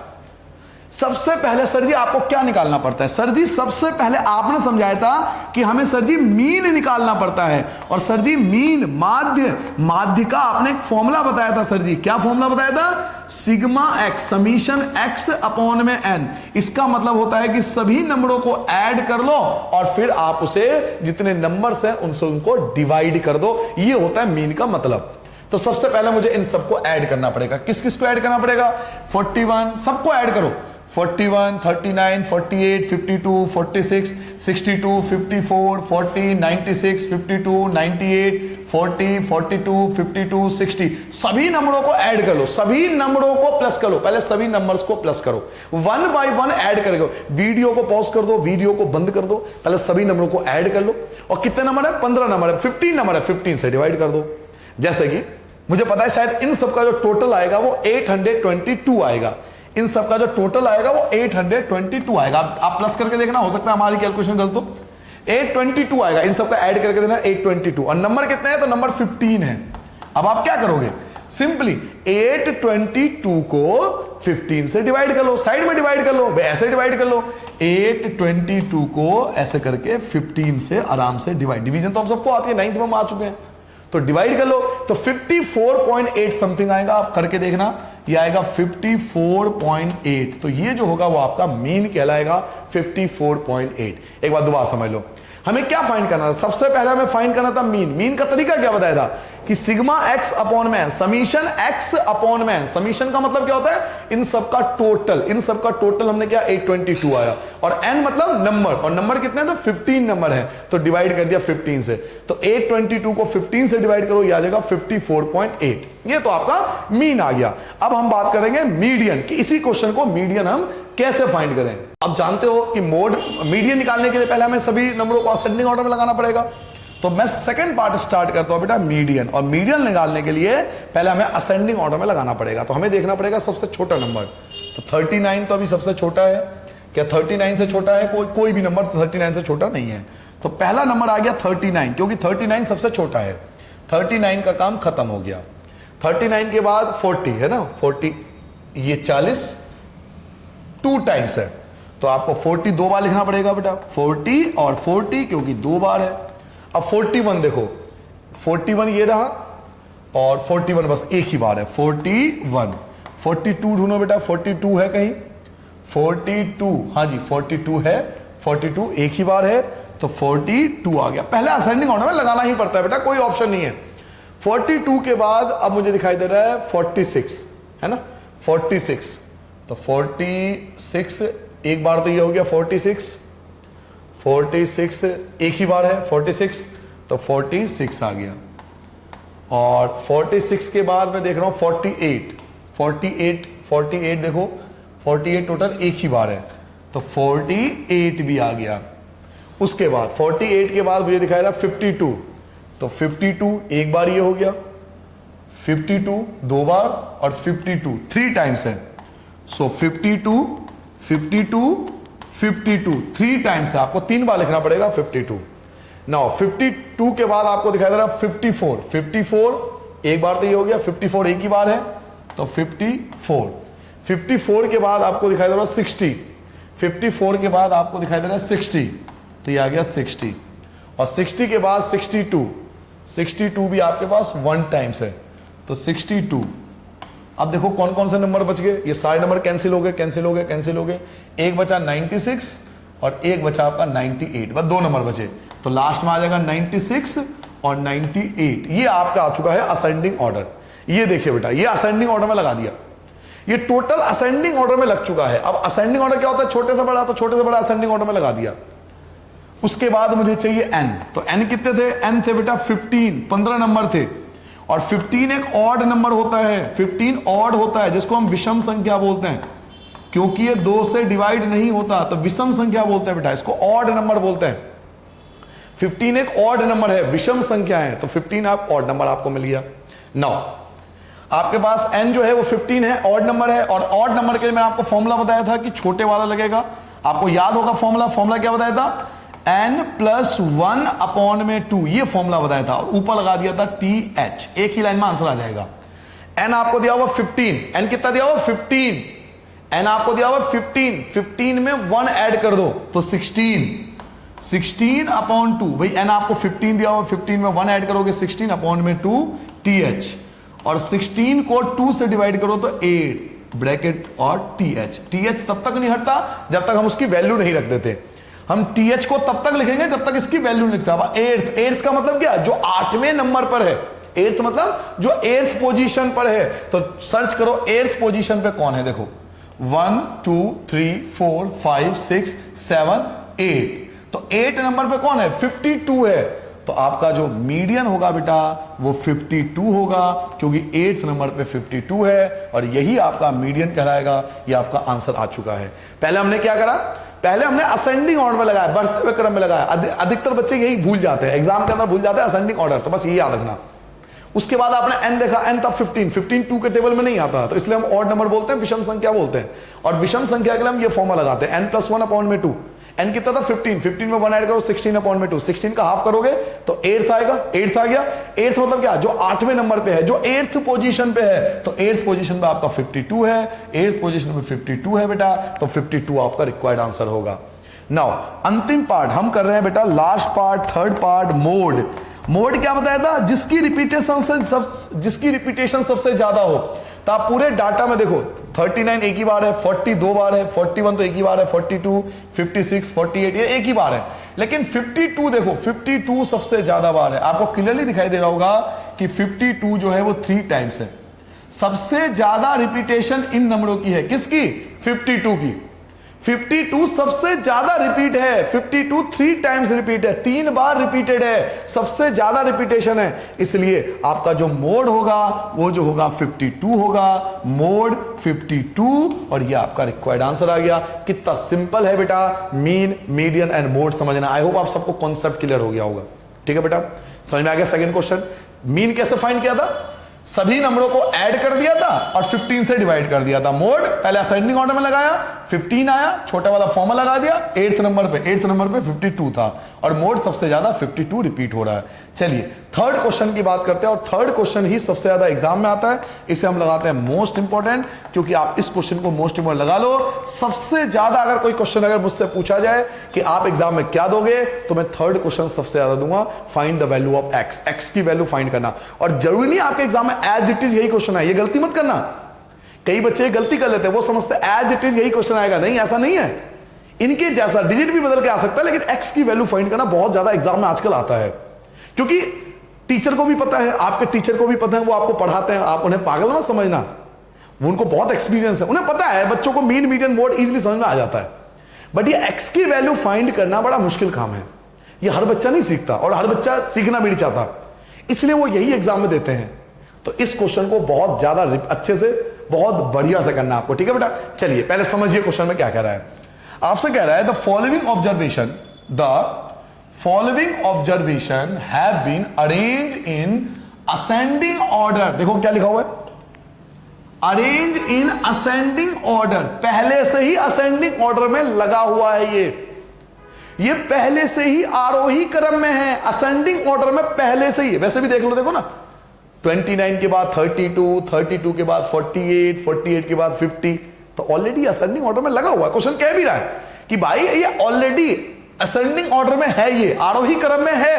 सबसे पहले सर जी आपको क्या निकालना पड़ता है? सर जी सबसे पहले आपने समझाया था कि हमें सर जी मीन निकालना पड़ता है। और सर जी मीन, माध्य, माध्य का आपने एक फॉर्मूला बताया था। सर जी क्या फॉर्मूला बताया था? Sigma x summation x upon में एन। इसका मतलब होता है कि सभी नंबरों को ऐड कर लो और फिर आप उसे जितने नंबर्स हैं उनसे उनको डिवाइड कर दो। ये होता है मीन का मतलब। तो सबसे पहले मुझे इन सबको ऐड करना पड़ेगा। किस किस को ऐड करना पड़ेगा? 41, सबको ऐड करो। 41, 39, 48, 52, 46, 62, 54, 40, 96, 52, 98, 40, 42, 52, 60। सभी नंबरों को ऐड कर लो, सभी नंबरों को प्लस कर लो। पहले सभी नंबर्स को प्लस करो, 1 बाय 1 ऐड करेगा। वीडियो को पॉज कर दो, वीडियो को बंद कर दो, पहले सभी नंबरों को ऐड कर लो। और कितने नंबर है? 15 नंबर है, 15 नंबर है, 15 से डिवाइड कर दो। जैसे कि मुझे पता है शायद इन सबका जो टोटल आएगा वो 822 आएगा। इन सबका जो टोटल आएगा वो 822 आएगा। आप प्लस करके देखना, हो सकता है हमारी कैलकुलेशन गलत हो। 822 आएगा, इन सबका ऐड करके देना 822। और नंबर कितने हैं? तो नंबर 15 है। अब आप क्या करोगे? सिंपली 822 को 15 से डिवाइड कर लो, साइड में डिवाइड कर लो, ऐसे डिवाइड कर लो। 822 को ऐसे करके 15 से आराम से डिवाइड, डिवीजन तो हम सबको आती है, 9th में हम आ चुके हैं, तो डिवाइड कर लो। तो 54.8 समथिंग आएगा, आप करके देखना, ये आएगा 54.8। तो ये जो होगा वो आपका मीन कहलाएगा 54.8। एक बात दोबारा समझ लो, हमें क्या फाइंड करना था? सबसे पहले हमें फाइंड करना था मीन। मीन का तरीका क्या बताया था? कि सिग्मा एक्स अपॉन में समीशन एक्स अपॉन में। समीशन का मतलब क्या होता है? इन सबका टोटल, इन सबका टोटल हमने क्या 822 आया। और एन मतलब नंबर, और नंबर कितने? तो 15 नंबर है, तो डिवाइड कर दिया 15 से। तो 822 को 15 से डिवाइड करो, ये आ जाएगा 54.8। ये तो आपका मीन आ गया। अब हम बात करेंगे मीडियन कि इसी क्वेश्चन को मीडियन हम कैसे फाइंड करें। अब जानते हो कि मोड मीडियन निकालने के लिए पहले हमें सभी नंबरों को असेंडिंग ऑर्डर में लगाना पड़ेगा। तो मैं सेकंड पार्ट स्टार्ट करता हूं बेटा, मीडियन। और मीडियन निकालने के लिए पहले हमें असेंडिंग ऑर्डर में लगाना पड़ेगा। तो हमें देखना पड़ेगा सबसे छोटा नंबर। तो 39 तो अभी सबसे छोटा है। क्या 39 से छोटा है? कोई भी नंबर 39 से छोटा नहीं है। तो पहला नंबर आ गया 39, क्योंकि 39 सबसे छोटा है। 39 का काम खत्म हो गया। 39 के बाद 40 है ना, 40, ये 40 2 टाइम्स है, तो आपको 40 2 बार लिखना पड़ेगा बेटा। 40 और 40 क्योंकि 2 बार है। अब 41 देखो, 41 ये रहा और 41 बस एक ही बार है 41। 42 ढूंढो बेटा, 42 है कहीं? 42, हाँ जी 42 है, 42 एक ही बार है तो 42 आ गया। पहले असेंडिंग ऑर्डर में लगाना ही पड़ता है बेटा, कोई ऑप्शन नहीं है। 42 के बाद अब मुझे दिखाई दे रहा है 46, है ना 46, तो 46 एक बार तो ये हो गया 46 एक ही बार है 46, तो 46 आ गया। और 46 के बाद मैं देख रहा हूं 48 देखो 48 टोटल एक ही बार है तो 48 भी आ गया। उसके बाद 48 के बाद मुझे दिखाई रहा 52, तो 52 एक बार ये हो गया, 52 दो बार और 52 3 टाइम्स है। सो 52 3 टाइम्स है, आपको 3 बार लिखना पड़ेगा 52। नाउ 52 के बाद आपको दिखाई दे रहा 54 एक बार तो ये हो गया, 54 एक ही बार है तो 54 के बाद आपको दिखाई दे रहा 60, 54 के बाद आपको दिखाई दे रहा है 60, तो ये आ गया 60। और 60 के बाद 62 भी आपके पास 1 टाइम्स है तो 62। अब देखो कौन कौन से नंबर बच गए, ये सारे नंबर कैंसिल हो गए, एक बचा 96 और एक बचा आपका 98, बस 2 नंबर बचे, तो लास्ट में आ जाएगा 96 और 98। ये आपका आ चुका है असेंडिंग ऑर्डर। ये देखिए बेटा, ये असेंडिंग ऑर्डर में लगा दिया, ये टोटल असेंडिंग ऑर्डर में लग चुका है। अब असेंडिंग ऑर्डर क्या होता है, छोटे से बड़ा, तो छोटे से बड़ा असेंडिंग ऑर्डर में लगा दिया। उसके बाद मुझे चाहिए n, तो n कितने थे, n थे बेटा 15 नंबर थे, और 15 एक ऑड नंबर होता है, 15 ऑड होता है जिसको हम विषम संख्या बोलते हैं, क्योंकि ये 2 से डिवाइड नहीं होता तो विषम संख्या बोलते हैं बेटा, इसको ऑड नंबर बोलते हैं। 15 एक ऑड नंबर है, विषम संख्या है, तो 15 आप ऑड नंबर आपको मिल गया। नाउ आपके पास n जो है वो 15 है, ऑड नंबर है, और ऑड नंबर के लिए मैंने आपको फॉर्मूला बताया था कि छोटे वाला लगेगा, आपको याद होगा फॉर्मूला क्या बताया था, n+1/2, ये फॉर्मूला बताया था, और ऊपर लगा दिया था TH, एक ही लाइन में आंसर आ जाएगा। n आपको दिया हुआ 15, n कितना दिया हुआ 15, n आपको दिया हुआ 15 में 1 ऐड कर दो तो 16/2, भाई n आपको 15 दिया हुआ, 15 में 1 ऐड करोगे 16/2 TH, और 16 को 2 से डिवाइड करो तो 8 ब्रैकेट और TH तब तक नहीं हटता जब तक हम उसकी वैल्यू नहीं रख देते। हम TH को तब तक लिखेंगे जब तक इसकी वैल्यू नहीं लिखता। एट्थ का मतलब क्या, जो 8वें नंबर पर है, एट्थ मतलब जो 8th पोजीशन पर है, तो सर्च करो 8th पोजीशन पे कौन है। देखो 1 2 3 4 5 6 7 8, तो 8 नंबर पे कौन है, 52 है, तो आपका जो मीडियन होगा बेटा वो 52 होगा, क्योंकि 8th नंबर पे 52 है, और यही आपका मीडियन कहलाएगा। ये आपका आंसर आ चुका है। पहले हमने क्या करा, पहले हमने असेंडिंग ऑर्डर में लगाया, बढ़ते हुए क्रम में लगाया। अधिकतर बच्चे यही भूल जाते हैं, एग्जाम के अंदर भूल जाते हैं असेंडिंग ऑर्डर, तो बस ये याद रखना। उसके बाद आपने n देखा, n तब 15 2 के टेबल में नहीं आता, तो इसलिए हम ऑड नंबर बोलते हैं, विषम संख्या बोलते हैं, और विषम संख्या के लिए हम ये फॉर्मूला लगाते हैं n+1/2। n कितना था 15 में 1 ऐड करो 16/2, 16 का हाफ करोगे तो 8th आएगा, 8th आ गया। 8th मतलब क्या, जो 8वें नंबर पे है, जो 8th पोजीशन पे है, तो 8th पोजीशन पे आपका 52 है, 8th पोजीशन पे 52 है बेटा, तो 52 आपका रिक्वायर्ड आंसर होगा। नाउ अंतिम पार्ट हम कर रहे हैं बेटा, last part, third part, mode क्या बताया था, जिसकी रिपीटेशन सबसे ज्यादा हो। तो आप पूरे डाटा में देखो 39 एक ही बार है, 40 2 बार है, 41 तो एक ही बार है, 42 56 48 ये एक ही बार है, लेकिन 52 देखो 52 सबसे ज्यादा बार है। आपको क्लियरली दिखाई दे रहा होगा कि 52 जो है वो 3 टाइम्स है। सबसे ज्यादा रिपीटेशन इन नंबरों की है, किसकी, 52 की। 52 सबसे ज्यादा रिपीट है, 52 3 टाइम्स रिपीट है, 3 बार रिपीटेड है, सबसे ज्यादा रिपीटेशन है, इसलिए आपका जो मोड होगा वो जो होगा 52 होगा, मोड 52, और ये आपका रिक्वायर्ड आंसर आ गया। कितना सिंपल है बेटा, मीन मीडियन एंड मोड समझना। आई होप आप सबको कॉन्सेप्ट क्लियर हो गया होगा। ठीक है बेटा, समझ में आ गया। सेकंड क्वेश्चन, मीन कैसे फाइंड किया था, सभी नंबरों को ऐड कर दिया था और 15 से डिवाइड कर दिया था। मोड पहले असेंडिंग ऑर्डर में लगाया, 15 आया, छोटा वाला फॉर्मूला लगा दिया, 8th नंबर पे 52 था और मोड सबसे ज्यादा 52 रिपीट हो रहा है। चलिए थर्ड क्वेश्चन की बात करते हैं और थर्ड क्वेश्चन ही सबसे ज्यादा एग्जाम में आता है, इसे हम लगाते हैं मोस्ट इंपॉर्टेंट, क्योंकि आप इस क्वेश्चन को मोस्ट इंपॉर्टेंट लगा लो। सबसे ज्यादा अगर कोई क्वेश्चन अगर मुझसे पूछा जाए कि आप एग्जाम में क्या दोगे, तो मैं थर्ड क्वेश्चन सबसे ज्यादा दूंगा, find the value of x, x की वैल्यू फाइंड करना। और जरूरी नहीं आपके एग्जाम में एज इट इज यही क्वेश्चन है, ये गलती मत करना। कई बच्चे गलती कर लेते हैं, वो समझते हैं एज इट इज यही क्वेश्चन आएगा, नहीं ऐसा नहीं है, इनके जैसा डिजिट भी बदल के आ सकता है, लेकिन एक्स की वैल्यू फाइंड करना बहुत ज्यादा एग्जाम में आजकल आता है, क्योंकि टीचर को भी पता है, आपके टीचर को भी पता है, वो आपको पढ़ाते हैं, आप उन्हें पागल मत समझना, वो उनको बहुत एक्सपीरियंस है, उन्हें पता है बच्चों को मीन मीडियन मोड इजीली समझ में आ जाता है। बट ये एक्स की वैल्यू फाइंड करना बड़ा मुश्किल काम है, ये हर बच्चा नहीं सीखता और हर बच्चा सीखना भी नहीं चाहता, इसलिए वो यही एग्जाम में देते हैं। तो इस क्वेश्चन को बहुत ज्यादा अच्छे से, बहुत बढ़िया से करना आपको, ठीक है बेटा। चलिए पहले समझिए क्वेश्चन में क्या कह रहा है। आपसे कह रहा है the following observation have been arrange in ascending order. देखो क्या लिखा हुआ है, अरेंज इन असेंडिंग ऑर्डर, पहले से ही असेंडिंग ऑर्डर में लगा हुआ है, ये पहले से ही आरोही क्रम में है, असेंडिंग ऑर्डर में पहले से ही। वैसे भी देख लो, देखो ना 29 के बाद 32, 32 के बाद 48, 48 के बाद 50, तो ऑलरेडी असेंडिंग ऑर्डर में लगा हुआ है। क्वेश्चन कह भी रहा है कि भाई ये ऑलरेडी असेंडिंग ऑर्डर में है, ये आरोही क्रम में है।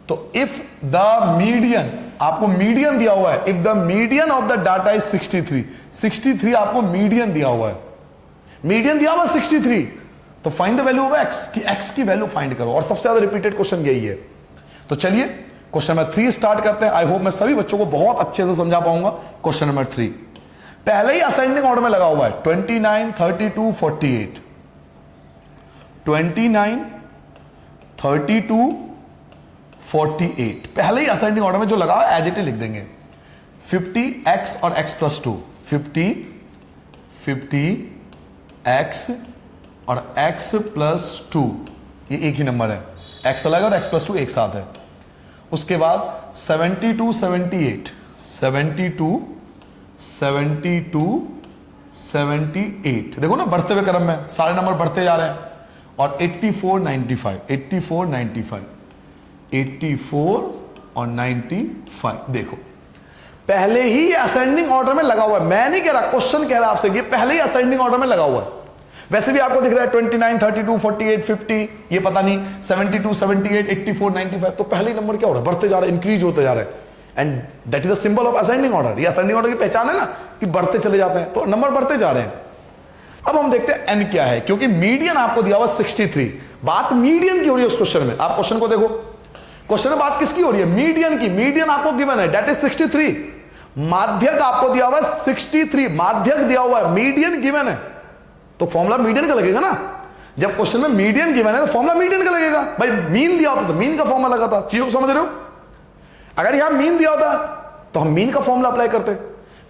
तो इफ द मीडियन, आपको मीडियन दिया हुआ है, if the median of the data is 63 आपको मीडियन दिया हुआ है, मीडियन दिया हुआ 63, तो find the value of x, कि एक्स की वैल्यू फाइंड करो, और सबसे ज्यादा रिपीटेड क्वेश्चन यही है। तो चलिए क्वेश्चन नंबर 3 स्टार्ट करते हैं। आई होप मैं सभी बच्चों को बहुत अच्छे से समझा पाऊंगा। क्वेश्चन नंबर 3 पहले ही असेंडिंग ऑर्डर में लगा हुआ है, 29, 32, 48, 29, 32, 48 पहले ही असेंडिंग ऑर्डर में जो लगा है एज इट इज लिख देंगे। 50x और x प्लस 2, 50x और x प्लस 2, ये एक ही नंबर है, x अलग और x प्लस 2 एक साथ है। उसके बाद 72, 78, 72, 72, 78, देखो ना बढ़ते हुए क्रम में सारे नंबर बढ़ते जा रहे हैं। और 84, 95, 84, 95, 84 और 95, देखो पहले ही असेंडिंग ऑर्डर में लगा हुआ है। मैं नहीं कह रहा, क्वेश्चन कह रहा आपसे कि पहले ही असेंडिंग ऑर्डर में लगा हुआ है। वैसे भी आपको दिख रहा है 29, 32, 48, 50, ये पता नहीं 72, 78, 84, 95, तो पहले नंबर क्या हो रहा है, बढ़ते जा रहा है, इंक्रीज होते जा रहे हैं, and that is the symbol of ascending order. ये असेंडिंग ऑर्डर की पहचान है ना, कि बढ़ते चले जाते हैं, तो नंबर बढ़ते जा रहे हैं। अब हम देखते हैं एन क्या है, क्योंकि मीडियन आपको दिया हुआ 63, बात मीडियन की हो रही है उस क्वेश्चन में। आप क्वेश्चन को देखो, क्वेश्चन में बात किसकी हो रही है, मीडियन की। मीडियन आपको गिवन है, दैट इज 63, माध्यक आपको दिया हुआ है 63, माध्यक दिया हुआ है, मीडियन गिवन है, तो फॉर्मूला मीडियन का लगेगा ना। जब क्वेश्चन में मीडियन गिवन है तो फॉर्मूला मीडियन का लगेगा। भाई मीन दिया होता तो मीन का फॉर्मूला लगाता, चीजों को समझ रहे हो। अगर यहां मीन दिया होता तो हम मीन का फॉर्मूला अप्लाई करते,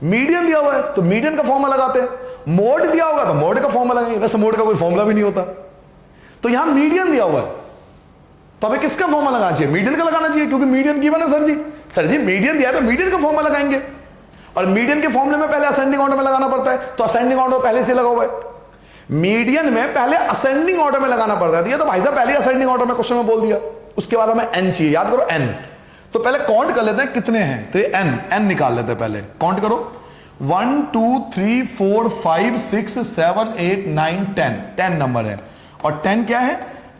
मीडियन दिया हुआ है तो मीडियन का फॉर्मूला लगाते, मोड दिया होगा तो मोड का फॉर्मूला लगाएंगे। वैसे मोड का कोई फॉर्मूला भी नहीं होता, तो यहां मीडियन दिया हुआ है, तो हमें किसका फॉर्मूला लगाना चाहिए, मीडियन का लगाना चाहिए, क्योंकि मीडियन गिवन है। सर जी मीडियन दिया है तो मीडियन का फॉर्मूला लगाएंगे, और मीडियन के फॉर्मूले में पहले असेंडिंग ऑर्डर में लगाना पड़ता है, तो असेंडिंग ऑर्डर पहले से लगा हुआ है। मीडियन में पहले असेंडिंग ऑर्डर में लगाना पड़ता है, तो भाई साहब पहले असेंडिंग ऑर्डर में क्वेश्चन में बोल दिया। उसके बाद हमें एन चाहिए, याद करो एन, तो पहले काउंट कर लेते हैं कितने हैं, तो ये एन निकाल लेते हैं, पहले काउंट करो 1 2 3 4 5 6 7 8 9 10 नंबर है। और 10 क्या है,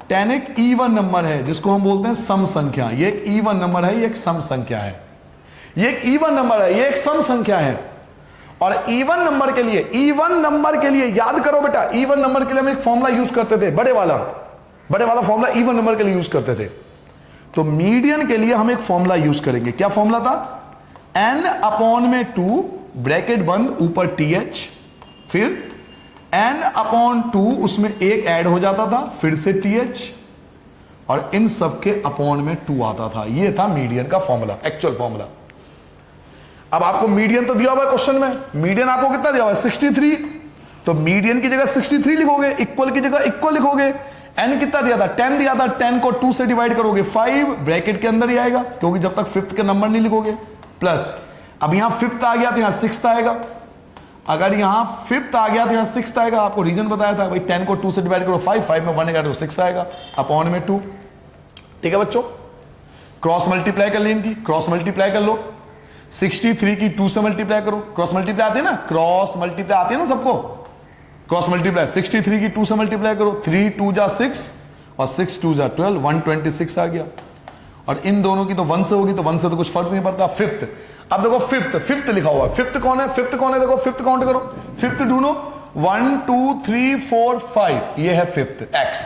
10 एक इवन नंबर है जिसको हम बोलते हैं सम संख्या। ये एक इवन नंबर है, ये एक सम संख्या है, ये एक इवन नंबर है, ये एक सम संख्या है। और इवन नंबर के लिए याद करो बेटा, इवन नंबर के लिए हम एक फॉर्मूला यूज करते थे, बड़े वाला फॉर्मूला इवन नंबर के लिए यूज करते थे। तो मीडियन के लिए हम एक फॉर्मूला यूज करेंगे, क्या फॉर्मूला था, n अपॉन में 2 ब्रैकेट बंद ऊपर th, फिर n अपॉन 2 उसमें एक ऐड हो जाता था, फिर से th, और इन सब के अपॉन में 2 आता था। ये था मीडियन का फॉर्मूला, एक्चुअल फॉर्मूला। अब आपको मीडियन तो दिया हुआ है क्वेश्चन में, मीडियन आपको कितना दिया हुआ है 63, तो मीडियन की जगह 63 लिखोगे, इक्वल की जगह इक्वल लिखोगे। n कितना दिया था, 10 दिया था, 10 को 2 से डिवाइड करोगे 5, ब्रैकेट के अंदर ही आएगा क्योंकि जब तक 5th के नंबर नहीं लिखोगे, प्लस अब यहां 5th आ गया तो यहां 6th आएगा। अगर यहां फिफ्थ आ गया तो यहां सिक्स्थ आएगा। आपको रीजन बताया था भाई 10 को 2 से डिवाइड करो 5, 5 में 1 आएगा तो 6 आएगा अपॉन में 2। ठीक है बच्चों, क्रॉस मल्टीप्लाई कर ली इनकी, क्रॉस मल्टीप्लाई कर लो। 63 की 2 से मल्टीप्लाई करो, क्रॉस मल्टीप्लाई आती है ना, क्रॉस मल्टीप्लाई आती है ना सबको, क्रॉस मल्टीप्लाई। 63 की 2 से मल्टीप्लाई करो, 3 2 जा 6 और 6 2 जा 12, 126 आ गया। और इन दोनों की तो 1 से होगी, तो 1 से तो कुछ फर्क नहीं पड़ता। फिफ्थ, अब देखो फिफ्थ लिखा हुआ है, फिफ्थ कौन है, फिफ्थ कौन है, देखो फिफ्थ काउंट करो, फिफ्थ ढूंढो। 1 2 3 4 5, ये है फिफ्थ x,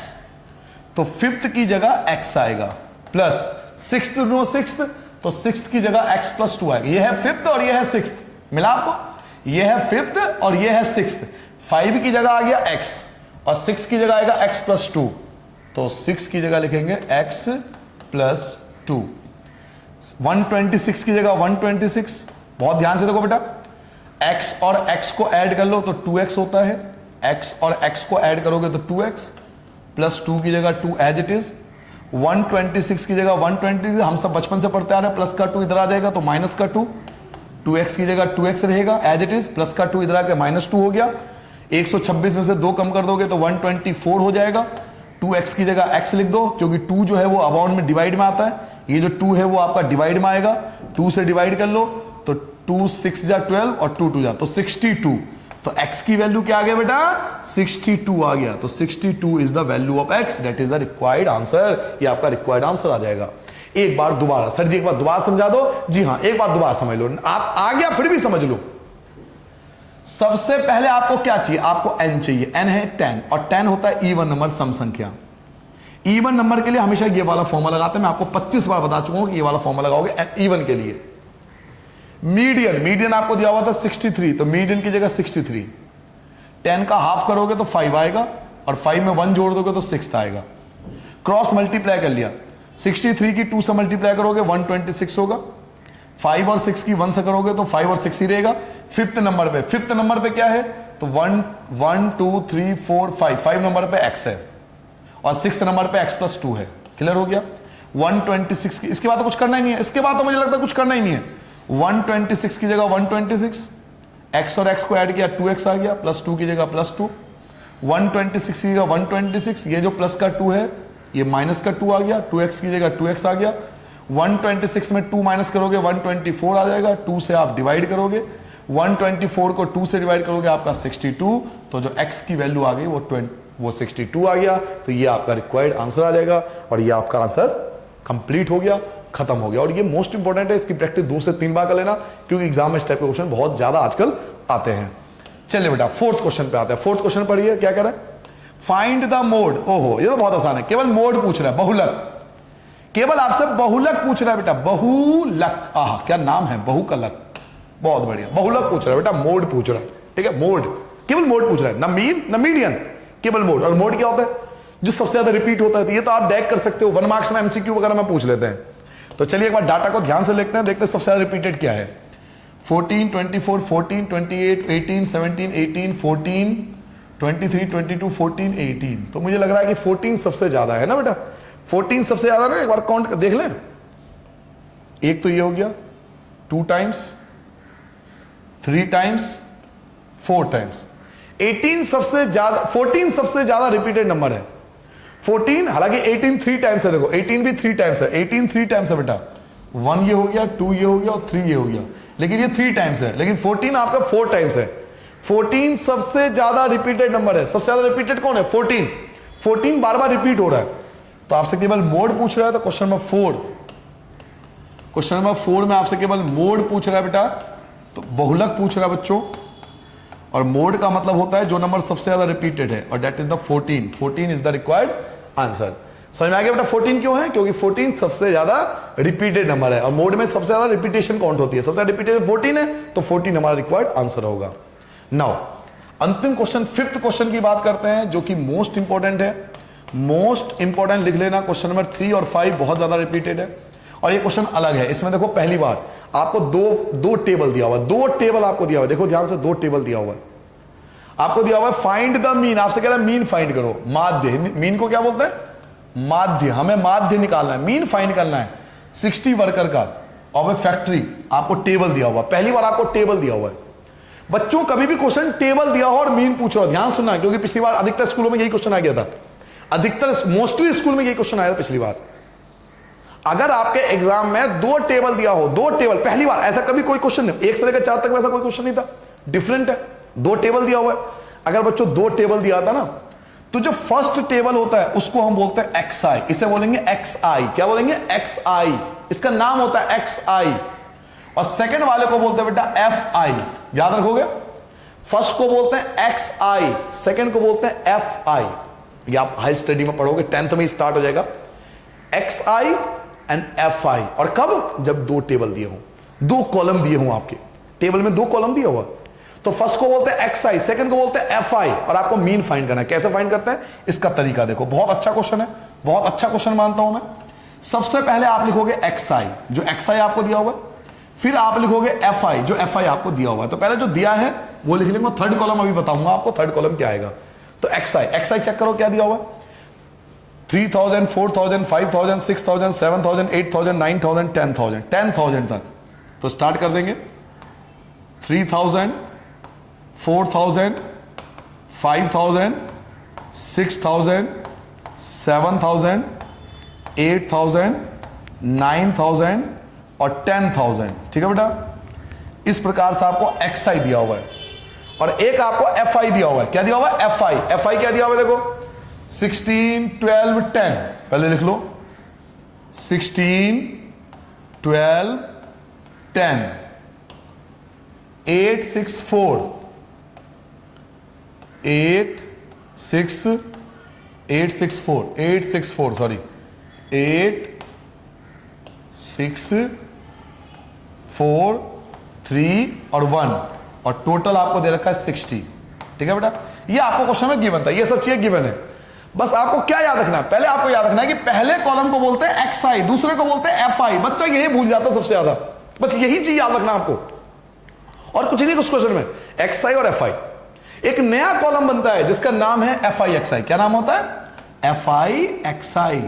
तो फिफ्थ की जगह x आएगा प्लस सिक्स्थ ढूंढो, सिक्स्थ, तो सिक्स्थ की जगह x प्लस 2 आएगा। ये है फिफ्थ और ये है सिक्स्थ, मिला आपको, ये है फिफ्थ और ये है सिक्स्थ। 5 की जगह आ गया x और 6 की जगह आएगा x प्लस 2, तो 6 की जगह लिखेंगे x प्लस 2। 126 की जगह 126, बहुत ध्यान से देखो बेटा, x और x को ऐड कर लो तो 2x होता है, x और x को ऐड करोगे तो 2x प्लस 2 की जगह 2 एज इट इज। 126 की जगह 126, हम सब बचपन से पढ़ते आ रहे हैं, प्लस का 2 इधर आ जाएगा तो माइनस का 2, 2x की जगह 2x रहेगा एज इट इज, प्लस का 2 इधर आके माइनस 2 हो गया। 126 में से 2 कम कर दोगे तो 124 हो जाएगा। 2x की जगह x लिख दो, क्योंकि 2 जो है वो अबाउंड में डिवाइड में आता है, ये जो 2 है वो आपका डिवाइड में आएगा, 2 से डिवाइड कर लो तो 2 6 जा 12 और 2 2 जा तो 62, तो x की वैल्यू क्या आ गया बेटा, 62 आ गया। तो 62 is the value of x, that is the required answer, ये आपका रिक्वायर्ड आंसर आ जाएगा। एक बार दोबारा, सर जी एक बार दोबारा समझा दो, जी हाँ एक बार दोबारा समझ लो, आप आ गया फिर भी समझ लो। सबसे पहले आपको क्या चाहिए, आपको n चाहिए, n है 10 और 10 होता है इवन नंबर, सम संख्या। इवन नंबर के लिए हमेशा ये वाला फॉर्मूला लगाते हैं, मैं आपको 25 बार बता चुका हूं कि ये वाला फॉर्मूला लगाओगे इवन के लिए। मीडियन आपको दिया हुआ था 63, तो मीडियन की जगह 63, 10 का हाफ करोगे तो 5 आएगा और 5 में 1 जोड़ दोगे तो 6 आएगा। क्रॉस मल्टीप्लाई कर लिया, 63 की 2 से मल्टीप्लाई करोगे 126 होगा, 5 और 6 की 1 से करोगे तो 5 और 6 ही रहेगा। फिफ्थ नंबर पे क्या है, तो 1 1 2 3 4 5 नंबर पे x है और 6th नंबर पे x प्लस 2 है। क्लियर हो गया। 126 की, इसके बाद तो कुछ करना ही नहीं है, इसके बाद तो मुझे लगता है कुछ करना ही नहीं है। 126 की जगह 126, x और x को ऐड किया 2x आ गया, प्लस 2 की जगह प्लस 2, 126 की जगह 126, ये जो प्लस का 2 है ये माइनस का 2 आ गया, 2x की जगह 2x आ गया। 126 में 2 माइनस करोगे 124 आ जाएगा, 2 से आप डिवाइड करोगे, 124 को 2 से डिवाइड करोगे आपका 62, तो जो x की वैल्यू आ गई वो 62 आ गया। तो ये आपका रिक्वायर्ड आंसर आ जाएगा और ये आपका आंसर कंप्लीट हो गया, खत्म हो गया। और ये मोस्ट इंपॉर्टेंट है, इसकी प्रैक्टिस 2 से 3 बार कर लेना, क्योंकि एग्जाम में इस टाइप के क्वेश्चन बहुत ज्यादा आजकल आते हैं। चलिए बेटा फोर्थ क्वेश्चन पे आते हैं। फोर्थ क्वेश्चन पढ़िए, क्या कह रहा है, फाइंड द मोड। ओहो ये तो बहुत आसान है, केवल मोड पूछ रहा है, बहुलक, केवल आपसे बहुलक पूछ रहा है बेटा, बहुलक। आह क्या नाम है, बहु का लक, बहुत बढ़िया। बहुलक पूछ रहा है बेटा, मोड पूछ रहा है, ठीक है, मोड, केवल मोड पूछ रहा है, ना मीन ना मीडियन, केवल मोड। और मोड क्या होता है, जो सबसे ज्यादा रिपीट होता है। तो ये तो आप डैक कर सकते हो, 1 मार्क्स में एमसीक्यू वगैरह में पूछ लेते हैं। तो चलिए एक बार डाटा को ध्यान से देखते हैं सबसे ज्यादा रिपीटेड क्या है। 14 24 14 28 18 17 18 14 23 22 14 18, तो मुझे लग रहा है कि 14 सबसे ज्यादा है ना बेटा, 14 सबसे ज्यादा ना, एक बार काउंट देख लें। एक तो ये हो गया, 2 टाइम्स, 3 टाइम्स, 4 टाइम्स। 18 सबसे ज्यादा, 14 सबसे ज्यादा रिपीटेड नंबर है। 14, हालांकि 18 3 टाइम्स है, देखो 18 भी 3 टाइम्स है, 18 3 टाइम्स है बेटा, 1 ये हो गया, 2 ये हो गया और 3 ये हो गया, लेकिन ये 3 टाइम्स है, लेकिन 14 आपका 4 टाइम्स है। 14 सबसे ज्यादा रिपीटेड नंबर है। सबसे ज्यादा रिपीटेड कौन है, 14, 14 बार बार रिपीट हो रहा है। तो आपसे केवल मोड पूछ रहा है, तो क्वेश्चन नंबर 4 में आपसे केवल मोड पूछ रहा है बेटा, तो बहुलक पूछ रहा है बच्चों। और मोड का मतलब होता है जो नंबर सबसे ज्यादा रिपीटेड है, और that is the 14। 14 is the required answer. समझ में आ गया बेटा 14 क्यों है, क्योंकि 14 सबसे ज्यादा रिपीटेड नंबर है और मोड में सबसे ज्यादा रिपीटेशन काउंट होती है। सबसे ज्यादा रिपीटेशन 14 है, तो 14 हमारा रिक्वायर्ड आंसर होगा। नाउ अंतिम क्वेश्चन, फिफ्थ क्वेश्चन की बात करते हैं, जो कि मोस्ट इंपॉर्टेंट है। मोस्ट इंपॉर्टेंट लिख लेना, क्वेश्चन नंबर 3 और 5 बहुत ज्यादा रिपीटेड है और ये क्वेश्चन अलग है। इसमें देखो पहली बार आपको दो टेबल दिया हुआ है, 2 टेबल आपको दिया हुआ है, देखो ध्यान से, 2 टेबल दिया हुआ है आपको, दिया हुआ है फाइंड द मीन। आपसे कह रहा है मीन फाइंड करो, माध्य, मीन को क्या बोलते हैं, माध्य। हमें माध्य निकालना है, मीन फाइंड करना है 60 वर्कर का और फैक्ट्री। आपको टेबल दिया हुआ, पहली बार आपको टेबल दिया हुआ है। बच्चों कभी भी क्वेश्चन टेबल दिया हो और मीन पूछ रहा हो, ध्यान सुनना, क्योंकि पिछली बार अधिकतर स्कूलों में यही क्वेश्चन आ गया था, अधिकतर मोस्टली स्कूल में यही क्वेश्चन आया था पिछली बार। अगर आपके एग्जाम में दो टेबल दिया हो, दो टेबल, पहली बार ऐसा कभी कोई क्वेश्चन नहीं, 1 से लेकर 4 तक वैसा कोई क्वेश्चन नहीं था, डिफरेंट है, दो टेबल दिया हुआ है। अगर बच्चों दो टेबल दिया था ना, तो जो फर्स्ट टेबल होता है उसको हम बोलते हैं एक्स आई, इसे बोलेंगे एक्स आई, क्या बोलेंगे, एक्स आई, इसका नाम होता है एक्स आई। और सेकंड वाले को बोलते हैं बेटा एफ आई, याद रखोगे, फर्स्ट को बोलते हैं एक्स आई, सेकंड को बोलते हैं एफ आई। ये आप हाई स्टडी में पढ़ोगे, 10th में स्टार्ट हो जाएगा, x I and F I. और कब, जब दो टेबल दिए हों, दो कॉलम दिए हों, आपके टेबल में दो कॉलम दिया हुआ, तो फर्स्ट को बोलते हैं एक्स आई, सेकंड को बोलते हैं एफ आई, और आपको मीन फाइंड करना है। कैसे फाइंड करते हैं, इसका तरीका देखो, बहुत अच्छा क्वेश्चन है, बहुत अच्छा क्वेश्चन मानता हूं मैं। सबसे पहले आप लिखोगे एक्स आई, जो एक्स आई आपको दिया हुआ है, फिर आप लिखोगे एफ आई, जो एफ आई आपको दिया हुआ है। तो पहले जो दिया है वो लिख लेंगे, थर्ड कॉलम अभी बताऊंगा आपको, थर्ड कॉलम क्या आएगा। तो एक्स आई चेक करो क्या दिया हुआ है, 3000, 4000, 5000, 6000, 7000, 8000, 9000, 10000, 10000 तक। तो स्टार्ट कर देंगे, 3000, 4000, 5000, 6000, 7000, 8000, 9000 और 10000। ठीक है बेटा, इस प्रकार से आपको एक्स आई दिया हुआ है, और एक आपको एफ आई दिया हुआ है। क्या दिया हुआ है, एफ आई। एफ आई क्या दिया हुआ है, देखो 16, 12, 10, पहले लिख लो, 16, 12, 10, 8, 6, 4, 8, 6, 8, 6, 4, 8, 6, 4, सॉरी, 8, 6, 4, 3 और 1, और टोटल आपको दे रखा है 60। ठीक है बेटा, ये आपको क्वेश्चन में गिवन था, ये सब चीजें गिवन है। बस आपको क्या याद रखना है, पहले आपको याद रखना है कि पहले कॉलम को बोलते हैं एक्स आई, दूसरे को बोलते हैं एफ आई। बच्चा यही भूल जाता है सबसे ज्यादा, बस यही चीज याद रखना आपको, और कुछ नहीं उस क्वेश्चन में, एक्स आई और एफ आई। एक नया कॉलम बनता है जिसका नाम है एफ आई एक्स आई। क्या नाम होता है, एफ आई एक्स आई।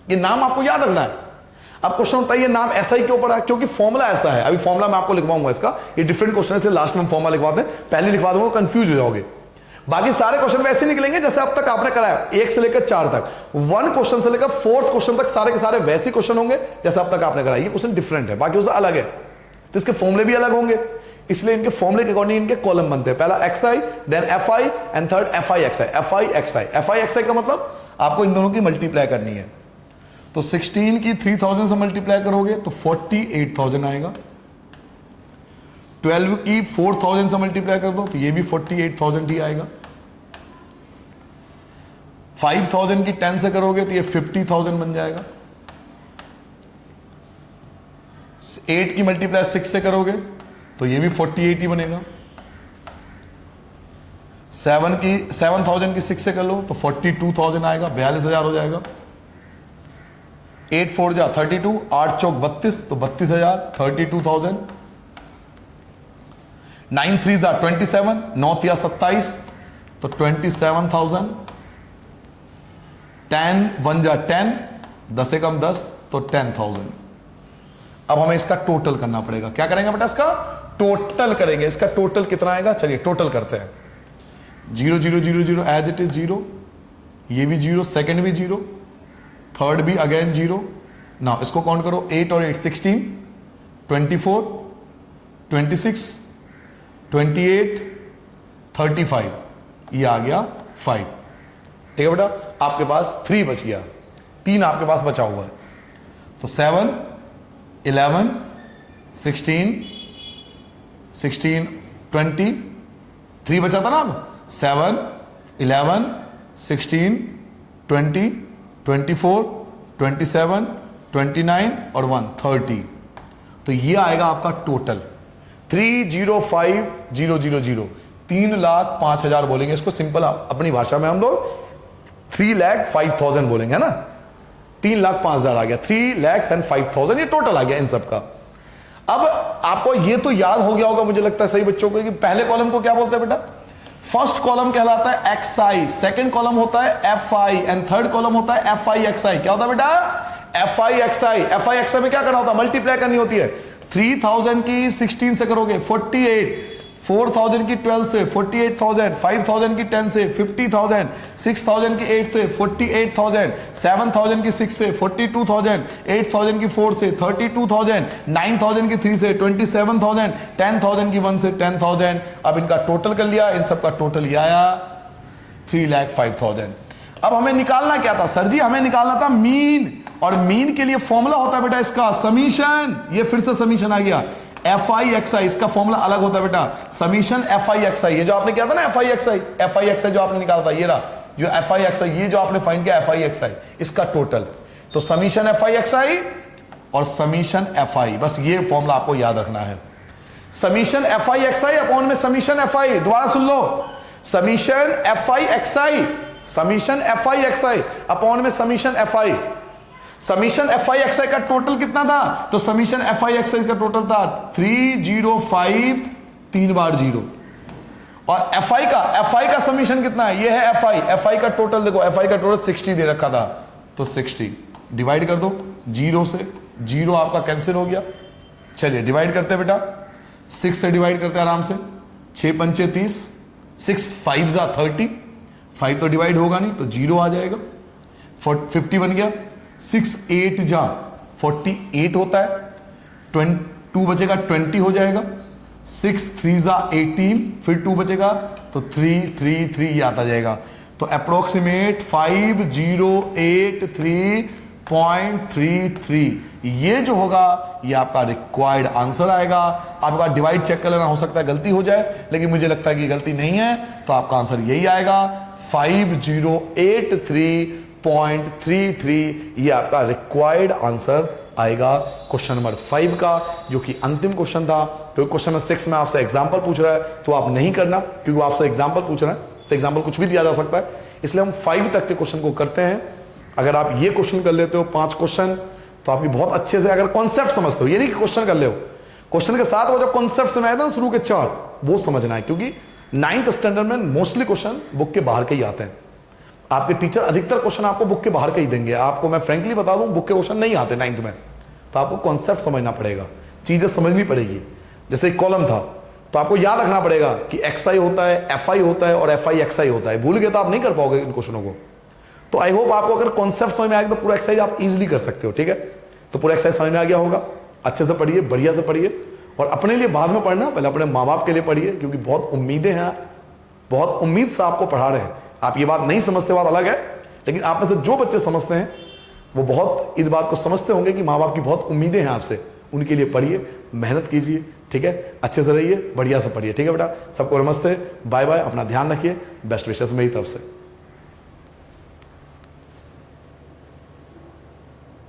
ये नाम आपको याद रखना है। अब क्वेश्चन होता है ये नाम ऐसा ही क्यों पड़ा, क्योंकि फॉर्मूला ऐसा है। अभी फॉर्मूला मैं आपको लिखवाऊंगा इसका, ये डिफरेंट क्वेश्चन है, इसलिए लास्ट में फॉर्मूला लिखवाते हैं, पहले लिखवा दूंगा, कंफ्यूज हो जाओगे। बाकी सारे क्वेश्चन वैसे निकलेंगे जैसे अब तक आपने कराया, 1 से लेकर 4 तक, 1 क्वेश्चन से लेकर 4th क्वेश्चन तक सारे के सारे वैसे क्वेश्चन होंगे जैसे अब तक आपने कराया। ये क्वेश्चन डिफरेंट है, बाकी उससे अलग है, तो इसके फॉर्मूले भी अलग होंगे, इसलिए इनके फॉर्मूले के अकॉर्डिंग इनके कॉलम बनते हैं। पहला X I, then F I, and third F I X I. F I X I, F I X I का मतलब आपको इन दोनों की मल्टीप्लाई करनी है। तो 16 की 3000 से मल्टीप्लाई करोगे तो 48,000 आएगा। 12 की 4000 से मल्टीप्लाई कर दो तो ये भी 48,000 ही आएगा। 5000 की 10 से करोगे तो ये 50,000 बन जाएगा। 8 की मल्टीप्लाई 6 से करोगे तो ये भी 48 ही बनेगा। 7000 की 6 से कर लो तो 42,000 आएगा, 42,000 हो जाएगा। 8 4 जा 32, 8 चौक 32 तो 32,000, 32,000। 9 3 जा 27, 9 तिया 27 तो 27,000। 10 1 जा 10, 10 से कम 10 तो 10,000। अब हमें इसका टोटल करना पड़ेगा। क्या करेंगे बेटा, इसका टोटल करेंगे। इसका टोटल कितना आएगा, चलिए टोटल करते हैं। 0 0 0 0 एज इट इज 0, ये भी 0, सेकंड भी 0, थर्ड भी अगेन 0। ना इसको काउंट करो, 8 और 8 16, 24, 26, 28, 35, ये आ गया 5। ठीक है बेटा, आपके पास 3 बच गया, 3 आपके पास बचा हुआ है। तो 7 11 16 16 20, 3 बचा था ना। अब 7 11 16 20 24 27 29 और 1 30। तो ये आएगा आपका टोटल 305,000। 3,05,000 बोलेंगे इसको, सिंपल अपनी भाषा में हम लोग 3,05,000 बोलेंगे, है ना। 3,05,000 आ गया, 3,05,000 ये टोटल आ गया इन सब का। अब आपको ये तो याद हो गया होगा मुझे लगता है सही बच्चों को कि पहले कॉलम को क्या बोलते हैं बेटा, फर्स्ट कॉलम कहलाता है एक्स आई, सेकेंड कॉलम होता है F I, and third column होता है एफ आई एक्स आई। क्या होता है बेटा, F I X I. F I X I में क्या करना होता है, मल्टीप्लाई करनी होती है। 3000 की 16 से करोगे 48, 4000 की 12 से 48,000, 5000 की 10 से 50,000, 6000 की 8 से 48,000, 7000 की 6 से 42,000, 8000 की 4 से 32,000, 9000 की 3 से 27,000, 10,000 की 1 से 10,000। अब इनका टोटल कर लिया, इन सब का टोटल ये आया 3,05,000। अब हमें निकालना क्या था सर जी? हमें निकालना था मीन, और मीन के लिए फॉर्मूला होता है बेटा इसका समीशन। ये फिर से समीशन आ गया, एफ आई एक्स आई, इसका फॉर्मूला अलग होता है बेटा, समीशन एफ आई एक्स आई। ये जो आपने किया था ना एफ आई एक्स आई जो आपने निकाला था, ये रहा जो एफ आई एक्स आई, ये जो आपने फाइंड किया एफ आई एक्स आई, इसका टोटल। तो समीशन एफ आई एक्स आई और समीशन एफ आई, बस ये फॉर्मूला आपको याद रखना है। Summation F I X I upon में समीशन एफ आई, दोबारा सुन लो, summation F I X I, summation F I X I upon में summation F I. Summation F I X I का टोटल कितना था? तो summation F I X I का टोटल था 305, 3 बार 0। और एफ आई का समीशन कितना है? ये है एफ आई का टोटल, देखो एफ आई का टोटल 60 दे रखा था, तो 60 डिवाइड कर दो 0 से, 0 आपका कैंसिल हो गया। चलिए डिवाइड करते हैं बेटा, 6 से डिवाइड करते हैं आराम से, 6 पंचे 30, 6 5 जा 30, 5 तो डिवाइड होगा नहीं तो 0 आ जाएगा, 50 बन गया, 6 8 जा 48 होता है, 2 बचेगा 20 हो जाएगा, 6 3 जा 18, फिर 2 बचेगा तो 3 3 3 ये आता जाएगा। तो अप्रोक्सीमेट 5083.33 ये जो होगा ये आपका रिक्वायर्ड आंसर आएगा। आपके पास डिवाइड चेक कर लेना, हो सकता है गलती हो जाए, लेकिन मुझे लगता है कि गलती नहीं है, तो आपका आंसर यही आएगा 5083.33, ये आपका रिक्वायर्ड आंसर आएगा क्वेश्चन नंबर 5 का, जो कि अंतिम क्वेश्चन था। तो क्वेश्चन नंबर 6 में आपसे एग्जांपल पूछ रहा है तो आप नहीं करना, क्योंकि आपसे एग्जांपल पूछ रहा है तो एग्जांपल कुछ भी दिया जा सकता है, इसलिए हम 5 तक के क्वेश्चन को करते हैं। अगर आप ये क्वेश्चन कर लेते हो 5 क्वेश्चन, तो आपकी बहुत अच्छे से अगर कॉन्सेप्ट समझते हो, ये नहीं कि क्वेश्चन कर ले हो, क्वेश्चन के साथ वो जो कॉन्सेप्ट समझाए थे शुरू के 4 वो समझना है, क्योंकि 9th स्टैंडर्ड में मोस्टली क्वेश्चन बुक के बाहर के ही आते हैं। आपके टीचर अधिकतर क्वेश्चन आपको बुक के बाहर के ही देंगे। आपको मैं फ्रेंकली बता दूं, बुक के क्वेश्चन नहीं आते 9th में, तो आपको कॉन्सेप्ट समझना पड़ेगा, चीजें समझनी पड़ेगी। जैसे कॉलम था तो आपको याद रखना पड़ेगा कि एक्स आई होता है, एफ आई होता है और एफ आई एक्स आई होता है। भूल गए तो आप नहीं कर पाओगे इन क्वेश्चनों को। तो आई होप आपको अगर कॉन्सेप्ट समझ में आएगा तो पूरा एक्सरसाइज आप इजीली कर सकते हो। ठीक है, तो पूरा एक्सरसाइज समझ में आ गया होगा। अच्छे से पढ़िए, बढ़िया से पढ़िए, और अपने लिए बाद में पढ़ना, पहले अपने माँ बाप के लिए पढ़िए, क्योंकि बहुत उम्मीदें हैं, बहुत उम्मीद से आपको पढ़ा रहे हैं। आप ये बात नहीं समझते, बात अलग है, लेकिन आप में से जो बच्चे समझते हैं वो बहुत इस बात को समझते होंगे कि माँ बाप की बहुत उम्मीदें हैं आपसे। उनके लिए पढ़िए, मेहनत कीजिए, ठीक है, अच्छे से रहिए, बढ़िया से पढ़िए। ठीक है बेटा, सबको नमस्ते, बाय बाय, अपना ध्यान रखिए, बेस्ट विशेष मेरी तरफ से।